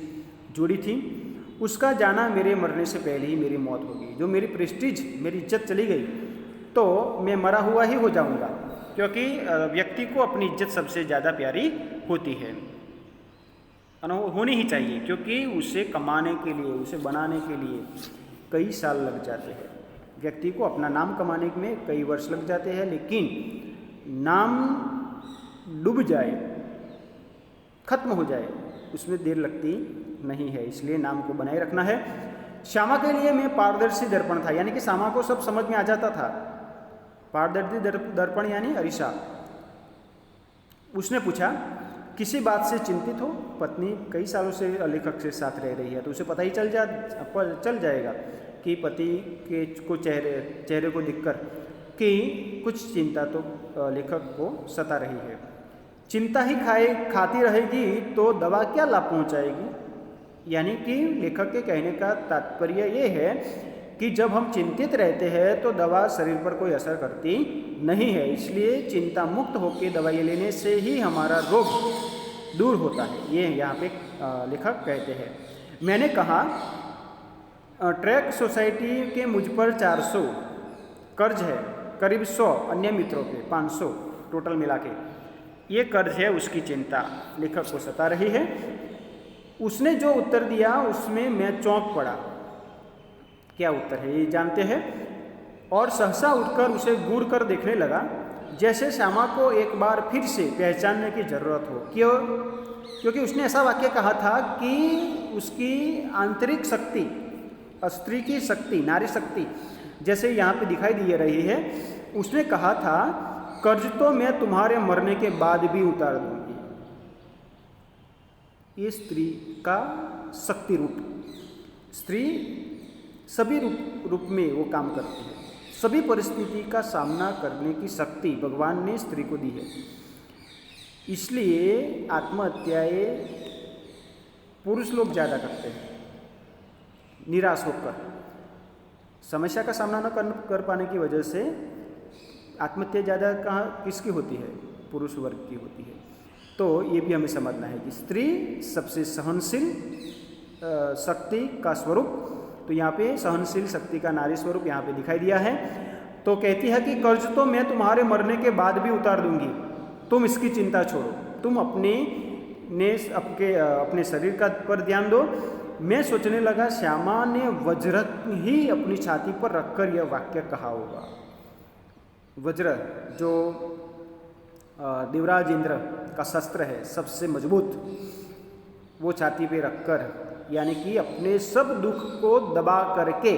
जुड़ी थी। उसका जाना मेरे मरने से पहले ही मेरी मौत होगी। जो मेरी प्रेस्टीज, मेरी इज्जत चली गई तो मैं मरा हुआ ही हो जाऊंगा, क्योंकि व्यक्ति को अपनी इज्जत सबसे ज़्यादा प्यारी होती है, होनी ही चाहिए, क्योंकि उसे कमाने के लिए, उसे बनाने के लिए कई साल लग जाते हैं। व्यक्ति को अपना नाम कमाने में कई वर्ष लग जाते हैं, लेकिन नाम डूब जाए, खत्म हो जाए, उसमें देर लगती नहीं है। इसलिए नाम को बनाए रखना है। श्यामा के लिए मैं पारदर्शी दर्पण था, यानी कि श्यामा को सब समझ में आ जाता था। पारदर्शी दर्पण यानी अरीसा। उसने पूछा, किसी बात से चिंतित हो? पत्नी कई सालों से लेखक के साथ रह रही है, तो उसे पता ही चल जाएगा कि पति के चेहरे को देखकर कि कुछ चिंता तो लेखक को सता रही है। चिंता ही खाती रहेगी तो दवा क्या लाभ पहुंचाएगी? यानी कि लेखक के कहने का तात्पर्य ये है कि जब हम चिंतित रहते हैं तो दवा शरीर पर कोई असर करती नहीं है। इसलिए चिंता मुक्त होकर दवाई लेने से ही हमारा रोग दूर होता है, ये यहाँ पे लेखक कहते हैं। मैंने कहा, ट्रैक सोसाइटी के मुझ पर 400 कर्ज है, करीब 100 अन्य मित्रों के 500 टोटल मिला के ये कर्ज है। उसकी चिंता लेखक को सता रही है। उसने जो उत्तर दिया उसमें मैं चौंक पड़ा। क्या उत्तर है ये जानते हैं? और सहसा उठकर उसे घूर कर देखने लगा, जैसे श्यामा को एक बार फिर से पहचानने की जरूरत हो। क्यों? क्योंकि उसने ऐसा वाक्य कहा था कि उसकी आंतरिक शक्ति, स्त्री की शक्ति, नारी शक्ति जैसे यहाँ पे दिखाई दे रही है। उसने कहा था, कर्ज तो मैं तुम्हारे मरने के बाद भी उतार दूंगी। ये स्त्री का शक्ति रूप। स्त्री सभी रूप में वो काम करती है। सभी परिस्थिति का सामना करने की शक्ति भगवान ने स्त्री को दी है। इसलिए आत्महत्याएं पुरुष लोग ज़्यादा करते हैं, निराश होकर, समस्या का सामना न कर पाने की वजह से। आत्महत्या ज़्यादा किसकी होती है? पुरुष वर्ग की होती है। तो ये भी हमें समझना है कि स्त्री सबसे सहनशील शक्ति का स्वरूप, तो यहाँ पे सहनशील शक्ति का नारी स्वरूप यहाँ पे दिखाई दिया है। तो कहती है कि कर्ज तो मैं तुम्हारे मरने के बाद भी उतार दूंगी, तुम इसकी चिंता छोड़ो, तुम अपने शरीर का पर ध्यान दो। मैं सोचने लगा, श्यामा ने वज्रत्न ही अपनी छाती पर रखकर यह वाक्य कहा होगा। वज्र जो देवराज इंद्र का शस्त्र है, सबसे मजबूत, वो छाती पे रखकर, यानी कि अपने सब दुख को दबा करके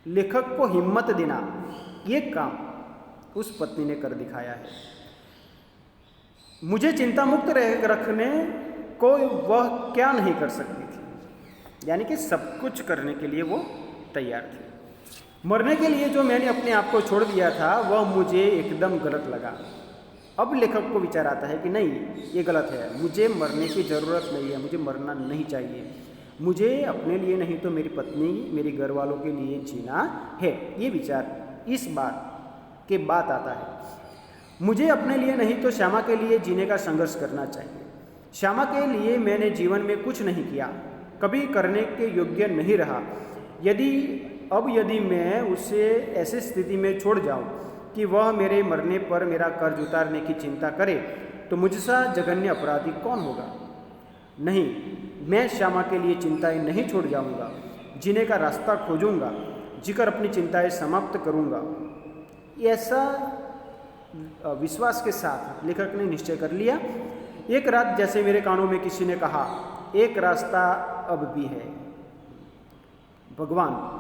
लेखक को हिम्मत देना, ये काम उस पत्नी ने कर दिखाया है। मुझे चिंता मुक्त रखने को वह क्या नहीं कर सकती थी, यानी कि सब कुछ करने के लिए वो तैयार थी। मरने के लिए जो मैंने अपने आप को छोड़ दिया था वह मुझे एकदम गलत लगा। अब लेखक को विचार आता है कि नहीं, ये गलत है, मुझे मरने की ज़रूरत नहीं है, मुझे मरना नहीं चाहिए, मुझे अपने लिए नहीं तो मेरी पत्नी, मेरे घर वालों के लिए जीना है। ये विचार इस बात के बाद आता है। मुझे अपने लिए नहीं तो श्यामा के लिए जीने का संघर्ष करना चाहिए। श्यामा के लिए मैंने जीवन में कुछ नहीं किया, कभी करने के योग्य नहीं रहा। यदि मैं उसे ऐसी स्थिति में छोड़ जाऊं कि वह मेरे मरने पर मेरा कर्ज उतारने की चिंता करे, तो मुझसा जघन्य अपराधी कौन होगा? नहीं, मैं श्यामा के लिए चिंताएं नहीं छोड़ जाऊंगा, जीने का रास्ता खोजूंगा, जीकर अपनी चिंताएं समाप्त करूंगा। ऐसा विश्वास के साथ लेखक ने निश्चय कर लिया। एक रात जैसे मेरे कानों में किसी ने कहा, एक रास्ता अब भी है। भगवान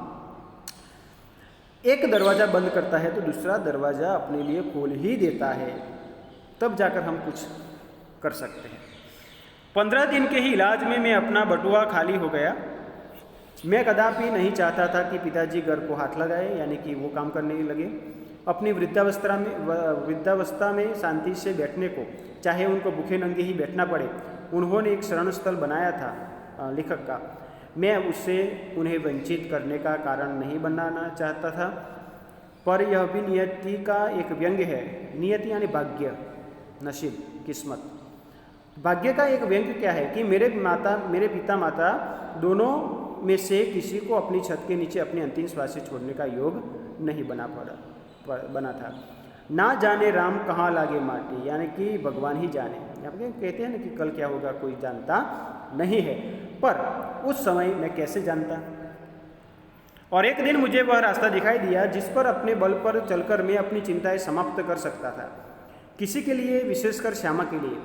एक दरवाज़ा बंद करता है तो दूसरा दरवाज़ा अपने लिए खोल ही देता है, तब जाकर हम कुछ कर सकते हैं। 15 दिन के ही इलाज में मैं अपना बटुआ खाली हो गया। मैं कदापि नहीं चाहता था कि पिताजी घर को हाथ लगाए, यानी कि वो काम करने लगे। अपनी वृद्धावस्था में शांति से बैठने को, चाहे उनको भूखे नंगे ही बैठना पड़े, उन्होंने एक शरण स्थल बनाया था। लेखक का। मैं उससे उन्हें वंचित करने का कारण नहीं बनाना चाहता था, पर यह भी नियति का एक व्यंग्य है। नियति यानी भाग्य, नसीब, किस्मत। भाग्य का एक व्यंग्य क्या है कि मेरे पिता माता दोनों में से किसी को अपनी छत के नीचे अपनी अंतिम श्वास से छोड़ने का योग नहीं बना था। ना जाने राम कहाँ लागे माटी, यानी कि भगवान ही जाने। यहाँ पे कहते हैं ना कि कल क्या होगा कोई जानता नहीं है, पर उस समय मैं कैसे जानता। और एक दिन मुझे वह रास्ता दिखाई दिया जिस पर अपने बल पर चलकर मैं अपनी चिंताएं समाप्त कर सकता था। किसी के लिए, विशेषकर श्यामा के लिए,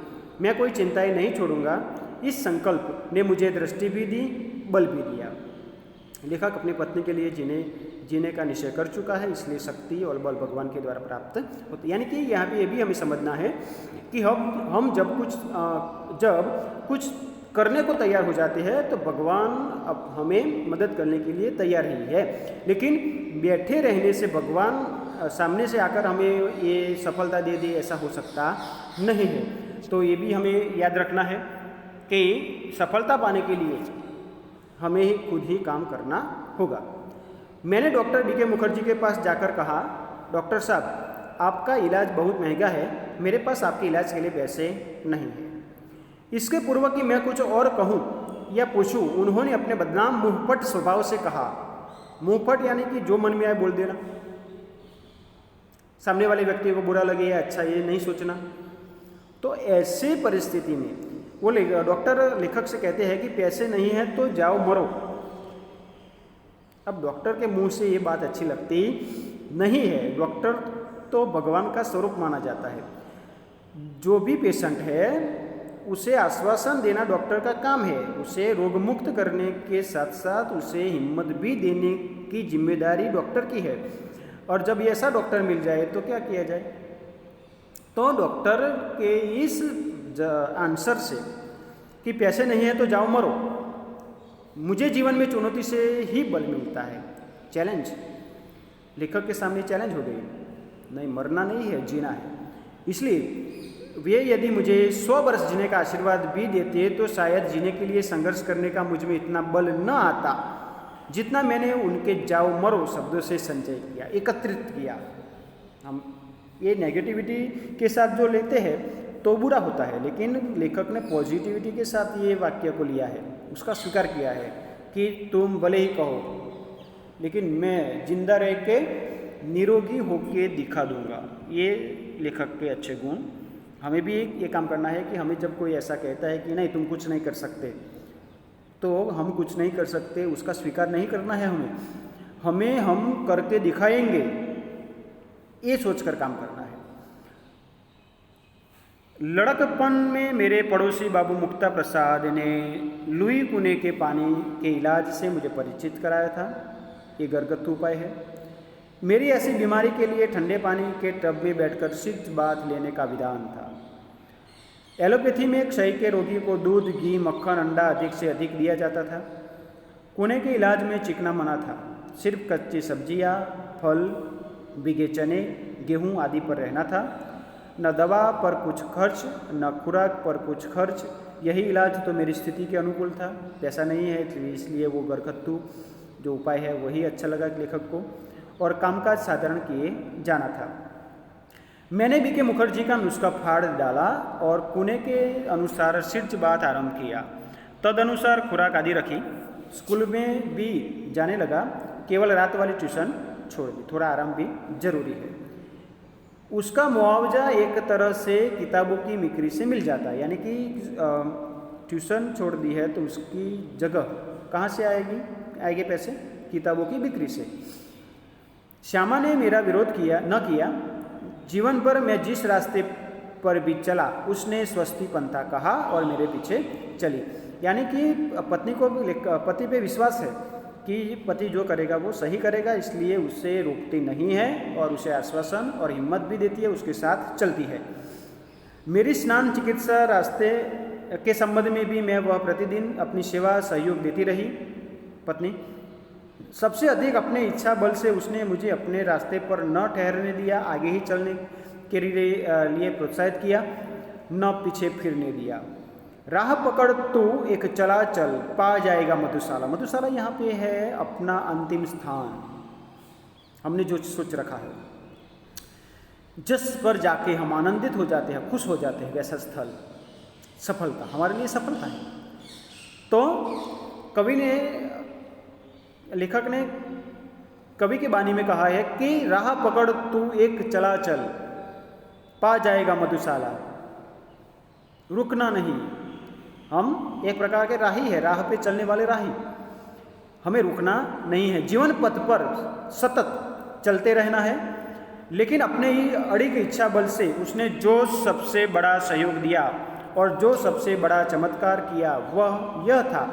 मैं कोई चिंताएं नहीं छोड़ूंगा। इस संकल्प ने मुझे दृष्टि भी दी, बल भी दिया। लेखक अपनी पत्नी के लिए जीने का निश्चय कर चुका है, इसलिए शक्ति और बल भगवान के द्वारा प्राप्त होते। यानी कि यहाँ पे ये भी हमें समझना है कि हम जब कुछ करने को तैयार हो जाते हैं तो भगवान अब हमें मदद करने के लिए तैयार ही है। लेकिन बैठे रहने से भगवान सामने से आकर हमें ये सफलता दे दे, ऐसा हो सकता नहीं है। तो ये भी हमें याद रखना है कि सफलता पाने के लिए हमें खुद ही काम करना होगा। मैंने डॉक्टर बीके मुखर्जी के पास जाकर कहा, डॉक्टर साहब आपका इलाज बहुत महंगा है, मेरे पास आपके इलाज के लिए पैसे नहीं हैं। इसके पूर्व कि मैं कुछ और कहूँ या पूछूं, उन्होंने अपने बदनाम मुंहफट स्वभाव से कहा। मुंहफट यानी कि जो मन में आए बोल देना, सामने वाले व्यक्ति को बुरा लगे या अच्छा, ये नहीं सोचना। तो ऐसे परिस्थिति में वो डॉक्टर लेखक से कहते हैं कि पैसे नहीं है तो जाओ मरो। अब डॉक्टर के मुंह से ये बात अच्छी लगती नहीं है। डॉक्टर तो भगवान का स्वरूप माना जाता है। जो भी पेशेंट है उसे आश्वासन देना डॉक्टर का काम है। उसे रोगमुक्त करने के साथ साथ उसे हिम्मत भी देने की जिम्मेदारी डॉक्टर की है। और जब ऐसा डॉक्टर मिल जाए तो क्या किया जाए। तो डॉक्टर के इस आंसर से कि पैसे नहीं है तो जाओ मरो, मुझे जीवन में चुनौती से ही बल मिलता है। चैलेंज, लेखक के सामने चैलेंज हो गई, नहीं मरना नहीं है, जीना है। इसलिए वे यदि मुझे 100 वर्ष जीने का आशीर्वाद भी देते तो शायद जीने के लिए संघर्ष करने का मुझ में इतना बल न आता जितना मैंने उनके जाओ मरो शब्दों से संचय किया, एकत्रित किया। हम ये नेगेटिविटी के साथ जो लेते हैं तो बुरा होता है, लेकिन लेखक ने पॉजिटिविटी के साथ ये वाक्य को लिया है, उसका स्वीकार किया है कि तुम भले ही कहो लेकिन मैं जिंदा रह के निरोगी होके दिखा दूंगा। ये लेखक के अच्छे गुण। हमें भी ये काम करना है कि हमें जब कोई ऐसा कहता है कि नहीं तुम कुछ नहीं कर सकते, तो हम कुछ नहीं कर सकते उसका स्वीकार नहीं करना है। हमें हम करके दिखाएंगे, ये सोचकर काम करना है। लड़कपन में मेरे पड़ोसी बाबू मुक्ता प्रसाद ने लुई कुने के पानी के इलाज से मुझे परिचित कराया था। ये घरगथ्थू उपाय है। मेरी ऐसी बीमारी के लिए ठंडे पानी के टब में बैठकर सिद्ध बात लेने का विधान था। एलोपैथी में क्षय के रोगी को दूध, घी, मक्खन, अंडा अधिक से अधिक दिया जाता था। कुने के इलाज में चिकना मना था। सिर्फ कच्ची सब्जियां, फल, भीगे चने, गेहूं आदि पर रहना था। न दवा पर कुछ खर्च, न खुराक पर कुछ खर्च। यही इलाज तो मेरी स्थिति के अनुकूल था। पैसा नहीं है इसलिए वो घरगथ्थू जो उपाय है वही अच्छा लगा लेखक को, और कामकाज साधारण किए जाना था। मैंने बीके मुखर्जी का नुस्खा फाड़ डाला और पुणे के अनुसार सिर्फ बात आरंभ किया। तदनुसार खुराक आदि रखी। स्कूल में भी जाने लगा, केवल रात वाली ट्यूशन छोड़ दी। थोड़ा आराम भी जरूरी है। उसका मुआवजा एक तरह से किताबों की बिक्री से मिल जाता है। यानी कि ट्यूशन छोड़ दी है तो उसकी जगह कहाँ से आएंगे पैसे? किताबों की बिक्री से। श्यामा ने मेरा विरोध न किया। जीवन भर मैं जिस रास्ते पर भी चला उसने स्वस्ति पंथा कहा और मेरे पीछे चली। यानी कि पति पे विश्वास है कि पति जो करेगा वो सही करेगा, इसलिए उसे रोकती नहीं है और उसे आश्वासन और हिम्मत भी देती है, उसके साथ चलती है। मेरी स्नान चिकित्सा रास्ते के संबंध में भी मैं वह प्रतिदिन अपनी सेवा सहयोग देती रही। पत्नी सबसे अधिक अपने इच्छा बल से उसने मुझे अपने रास्ते पर न ठहरने दिया, आगे ही चलने के लिए प्रोत्साहित किया, न पीछे फिरने दिया। राह पकड़ तू एक चला चल, पा जाएगा मधुशाला। मधुशाला यहाँ पे है अपना अंतिम स्थान, हमने जो सोच रखा है, जिस पर जाके हम आनंदित हो जाते हैं, खुश हो जाते हैं, वैसा स्थल सफलता, हमारे लिए सफलता है। तो कवि ने, लेखक ने कवि की वाणी में कहा है कि राह पकड़ तू एक चला चल, पा जाएगा मधुशाला। रुकना नहीं, हम एक प्रकार के राही है, राह पे चलने वाले राही, हमें रुकना नहीं है, जीवन पथ पर सतत चलते रहना है। लेकिन अपने ही अड़िग इच्छा बल से उसने जो सबसे बड़ा सहयोग दिया और जो सबसे बड़ा चमत्कार किया वह यह था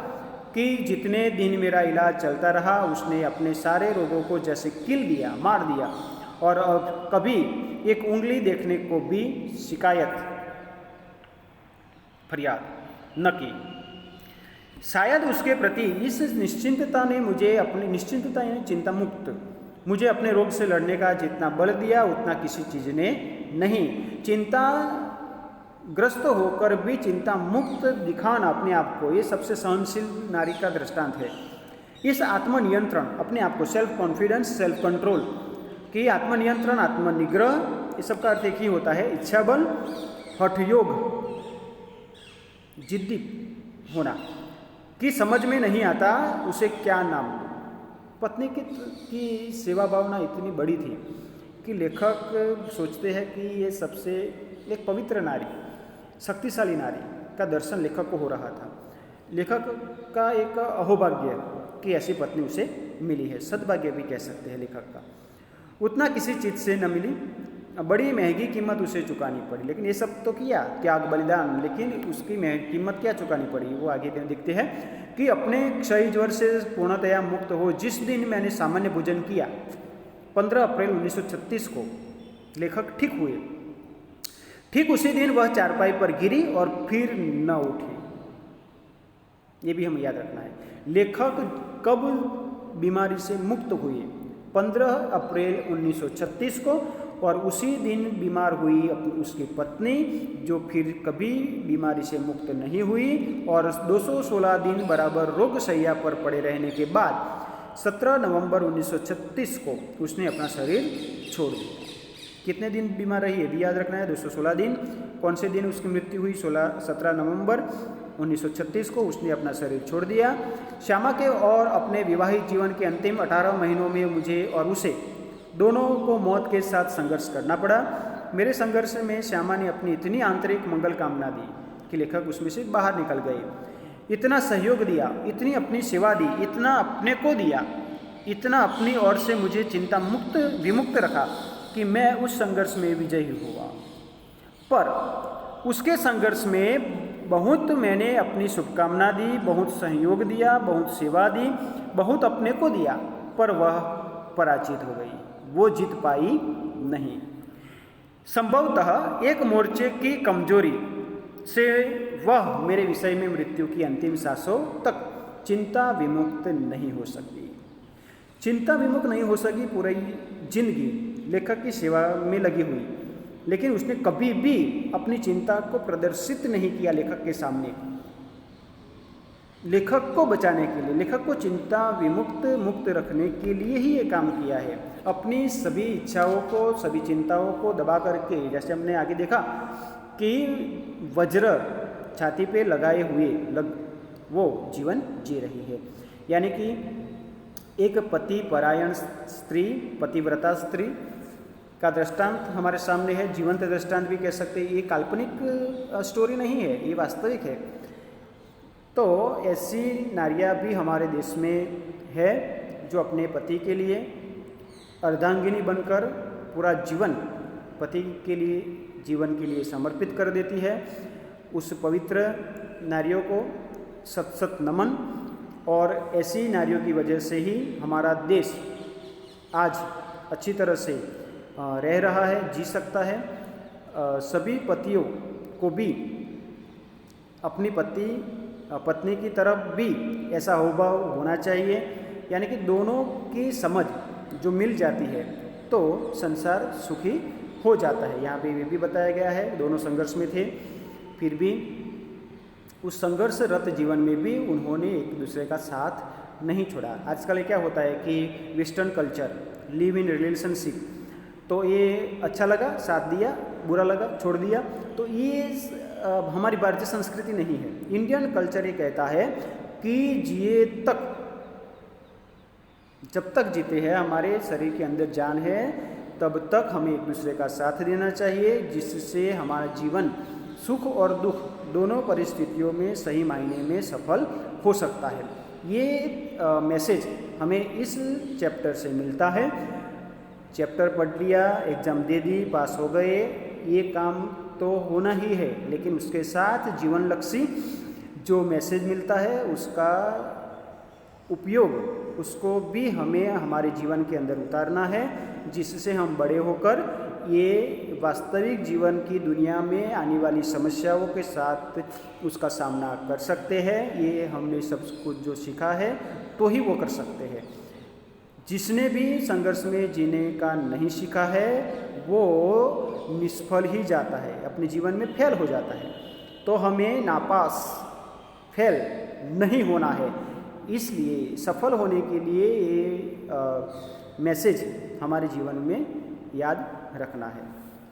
कि जितने दिन मेरा इलाज चलता रहा उसने अपने सारे रोगों को जैसे किल दिया, मार दिया, और कभी एक उंगली देखने को भी शिकायत, फरियाद न की। शायद उसके प्रति इस निश्चिंतता ने मुझे अपनी, निश्चिंतता यानी चिंता मुक्त, मुझे अपने रोग से लड़ने का जितना बल दिया उतना किसी चीज़ ने नहीं। चिंता ग्रस्त होकर भी चिंता मुक्त दिखाना अपने आप को, ये सबसे सहनशील नारी का दृष्टांत है। इस आत्मनियंत्रण, अपने आप को, सेल्फ कॉन्फिडेंस, सेल्फ कंट्रोल कि आत्मनियंत्रण, आत्मनिग्रह, ये सब का अर्थ एक ही होता है, इच्छा बल, हठ योग, जिद्दी होना कि समझ में नहीं आता उसे क्या नाम दूं। पत्नी की सेवा भावना इतनी बड़ी थी कि लेखक सोचते हैं कि ये सबसे एक पवित्र नारी, शक्तिशाली नारी का दर्शन लेखक को हो रहा था। लेखक का एक अहोभाग्य कि ऐसी पत्नी उसे मिली है, सद्भाग्य भी कह सकते हैं लेखक का। उतना किसी चीज़ से न मिली, बड़ी महंगी कीमत उसे चुकानी पड़ी, लेकिन ये सब तो किया, त्याग बलिदान, लेकिन उसकी कीमत क्या चुकानी पड़ी वो आगे दिखते हैं कि अपने क्षय ज्वर से पूर्णतया मुक्त हो। जिस दिन मैंने सामान्य भोजन किया 15 अप्रैल 1936 को लेखक ठीक हुए, ठीक उसी दिन वह चारपाई पर गिरी और फिर न उठी। ये भी हमें याद रखना है। लेखक कब बीमारी से मुक्त हुए? 15 अप्रैल 1936 को, और उसी दिन बीमार हुई उसकी पत्नी, जो फिर कभी बीमारी से मुक्त नहीं हुई, और 216 दिन बराबर रोग शैया पर पड़े रहने के बाद 17 नवंबर 1936 को उसने अपना शरीर छोड़ दिया। कितने दिन बीमार रही है भी याद रखना है, 216 दिन। कौन से दिन उसकी मृत्यु हुई? 17 नवंबर 1936 को उसने अपना शरीर छोड़ दिया। श्यामा के और अपने विवाहित जीवन के अंतिम 18 महीनों में मुझे और उसे दोनों को मौत के साथ संघर्ष करना पड़ा। मेरे संघर्ष में श्यामा ने अपनी इतनी आंतरिक मंगल कामना दी कि लेखक उसमें से बाहर निकल गए। इतना सहयोग दिया, इतनी अपनी सेवा दी, इतना अपने को दिया, इतना अपनी ओर से मुझे चिंता मुक्त विमुक्त रखा कि मैं उस संघर्ष में विजयी हुआ। पर उसके संघर्ष में बहुत मैंने अपनी शुभकामना दी, बहुत सहयोग दिया, बहुत सेवा दी, बहुत अपने को दिया, पर वह पराजित हो गई, वो जीत पाई नहीं। संभवतः एक मोर्चे की कमजोरी से वह मेरे विषय में मृत्यु की अंतिम सांसों तक चिंता विमुक्त नहीं हो सकी। चिंता विमुक्त नहीं हो सकी पूरी जिंदगी लेखक की सेवा में लगी हुई, लेकिन उसने कभी भी अपनी चिंता को प्रदर्शित नहीं किया लेखक के सामने। लेखक को बचाने के लिए, लेखक को चिंता विमुक्त मुक्त रखने के लिए ही ये काम किया है। अपनी सभी इच्छाओं को, सभी चिंताओं को दबा करके, जैसे हमने आगे देखा कि वज्र छाती पे लगाए हुए वो जीवन जी रही है। यानी कि एक पति परायण स्त्री, पतिव्रता स्त्री का दृष्टांत हमारे सामने है, जीवंत दृष्टांत भी कह सकते हैं। ये काल्पनिक स्टोरी नहीं है, ये वास्तविक है। तो ऐसी नारियां भी हमारे देश में है जो अपने पति के लिए अर्धांगिनी बनकर पूरा जीवन पति के लिए, जीवन के लिए समर्पित कर देती है। उस पवित्र नारियों को सत सत नमन। और ऐसी नारियों की वजह से ही हमारा देश आज अच्छी तरह से रह रहा है, जी सकता है। सभी पतियों को भी अपनी पत्नी की तरफ भी ऐसा हावभाव होना चाहिए, यानी कि दोनों की समझ जो मिल जाती है तो संसार सुखी हो जाता है। यहाँ पे ये भी बताया गया है, दोनों संघर्ष में थे, फिर भी उस संघर्षरत जीवन में भी उन्होंने एक दूसरे का साथ नहीं छोड़ा। आजकल क्या होता है कि western culture, live in relationship, तो ये अच्छा लगा साथ दिया, बुरा लगा छोड़ दिया, तो ये हमारी भारतीय संस्कृति नहीं है। इंडियन कल्चर ये कहता है कि जिए तक, जब तक जीते हैं, हमारे शरीर के अंदर जान है, तब तक हमें एक दूसरे का साथ देना चाहिए, जिससे हमारा जीवन सुख और दुख दोनों परिस्थितियों में सही मायने में सफल हो सकता है। ये मैसेज हमें इस चैप्टर से मिलता है। चैप्टर पढ़ लिया, एग्ज़ाम दे दी, पास हो गए, ये काम तो होना ही है, लेकिन उसके साथ जीवन लक्ष्य जो मैसेज मिलता है उसका उपयोग, उसको भी हमें हमारे जीवन के अंदर उतारना है, जिससे हम बड़े होकर ये वास्तविक जीवन की दुनिया में आने वाली समस्याओं के साथ उसका सामना कर सकते हैं। ये हमने सब कुछ जो सीखा है तो ही वो कर सकते हैं। जिसने भी संघर्ष में जीने का नहीं सीखा है वो निष्फल ही जाता है, अपने जीवन में फेल हो जाता है। तो हमें नापास, फेल नहीं होना है। इसलिए सफल होने के लिए ये मैसेज हमारे जीवन में याद रखना है।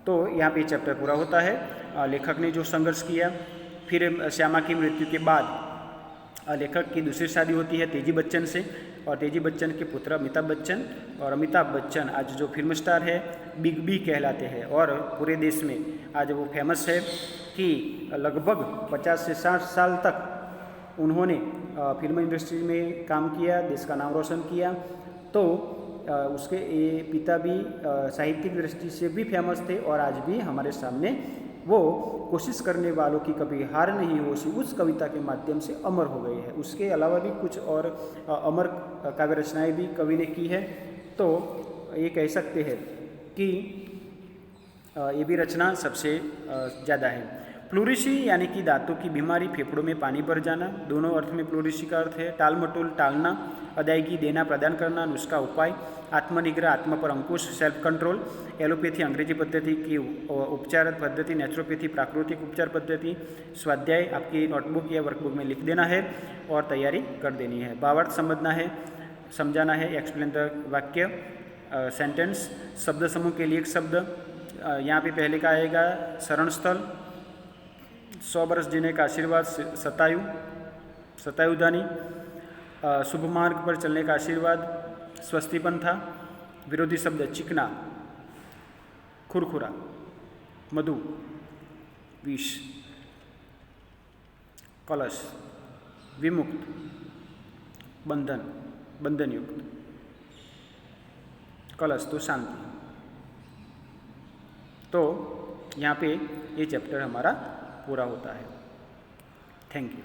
तो यहाँ पे चैप्टर पूरा होता है। लेखक ने जो संघर्ष किया, फिर श्यामा की मृत्यु के बाद लेखक की दूसरी शादी होती है तेजी बच्चन से, और तेजी बच्चन के पुत्र अमिताभ बच्चन, और अमिताभ बच्चन आज जो फिल्म स्टार है, बिग बी कहलाते हैं, और पूरे देश में आज वो फेमस है कि लगभग 50 से 60 साल तक उन्होंने फिल्म इंडस्ट्री में काम किया, देश का नाम रोशन किया। तो उसके ये पिता भी साहित्यिक दृष्टि से भी फेमस थे, और आज भी हमारे सामने वो कोशिश करने वालों की कभी हार नहीं हो, उस कविता के माध्यम से अमर हो गए हैं। उसके अलावा भी कुछ और अमर काव्य रचनाएँ भी कवि ने की है। तो ये कह सकते हैं कि ये भी रचना सबसे ज़्यादा है। प्लूरिशी यानी कि दांतों की बीमारी, फेफड़ों में पानी भर जाना, दोनों अर्थ में प्लूरिशी का अर्थ है। टाल मटोल, टालना, अदायगी, देना, प्रदान करना, नुस्खा, उपाय, आत्मनिग्रह, आत्मा पर अंकुश, सेल्फ कंट्रोल, एलोपैथी अंग्रेजी पद्धति की उपचार पद्धति, नेचुरोपैथी प्राकृतिक उपचार पद्धति, स्वाध्याय आपकी नोटबुक या वर्कबुक में लिख देना है और तैयारी कर देनी है। भावार्थ समझना है, समझाना है, एक्सप्लेन द वाक्य, सेंटेंस, शब्द समूह के लिए एक शब्द, यहाँ पे पहले का आएगा शरण स्थल, 100 बरस जीने का आशीर्वाद, शतायुधानी, शुभ मार्ग पर चलने का आशीर्वाद, स्वस्ति पंथा, विरोधी शब्द चिकना, खुरखुरा, मधु, विष, कलश, विमुक्त, बंधन, बंधनयुक्त, कलश तो शांति। तो यहाँ पे ये चैप्टर हमारा पूरा होता है। Thank you.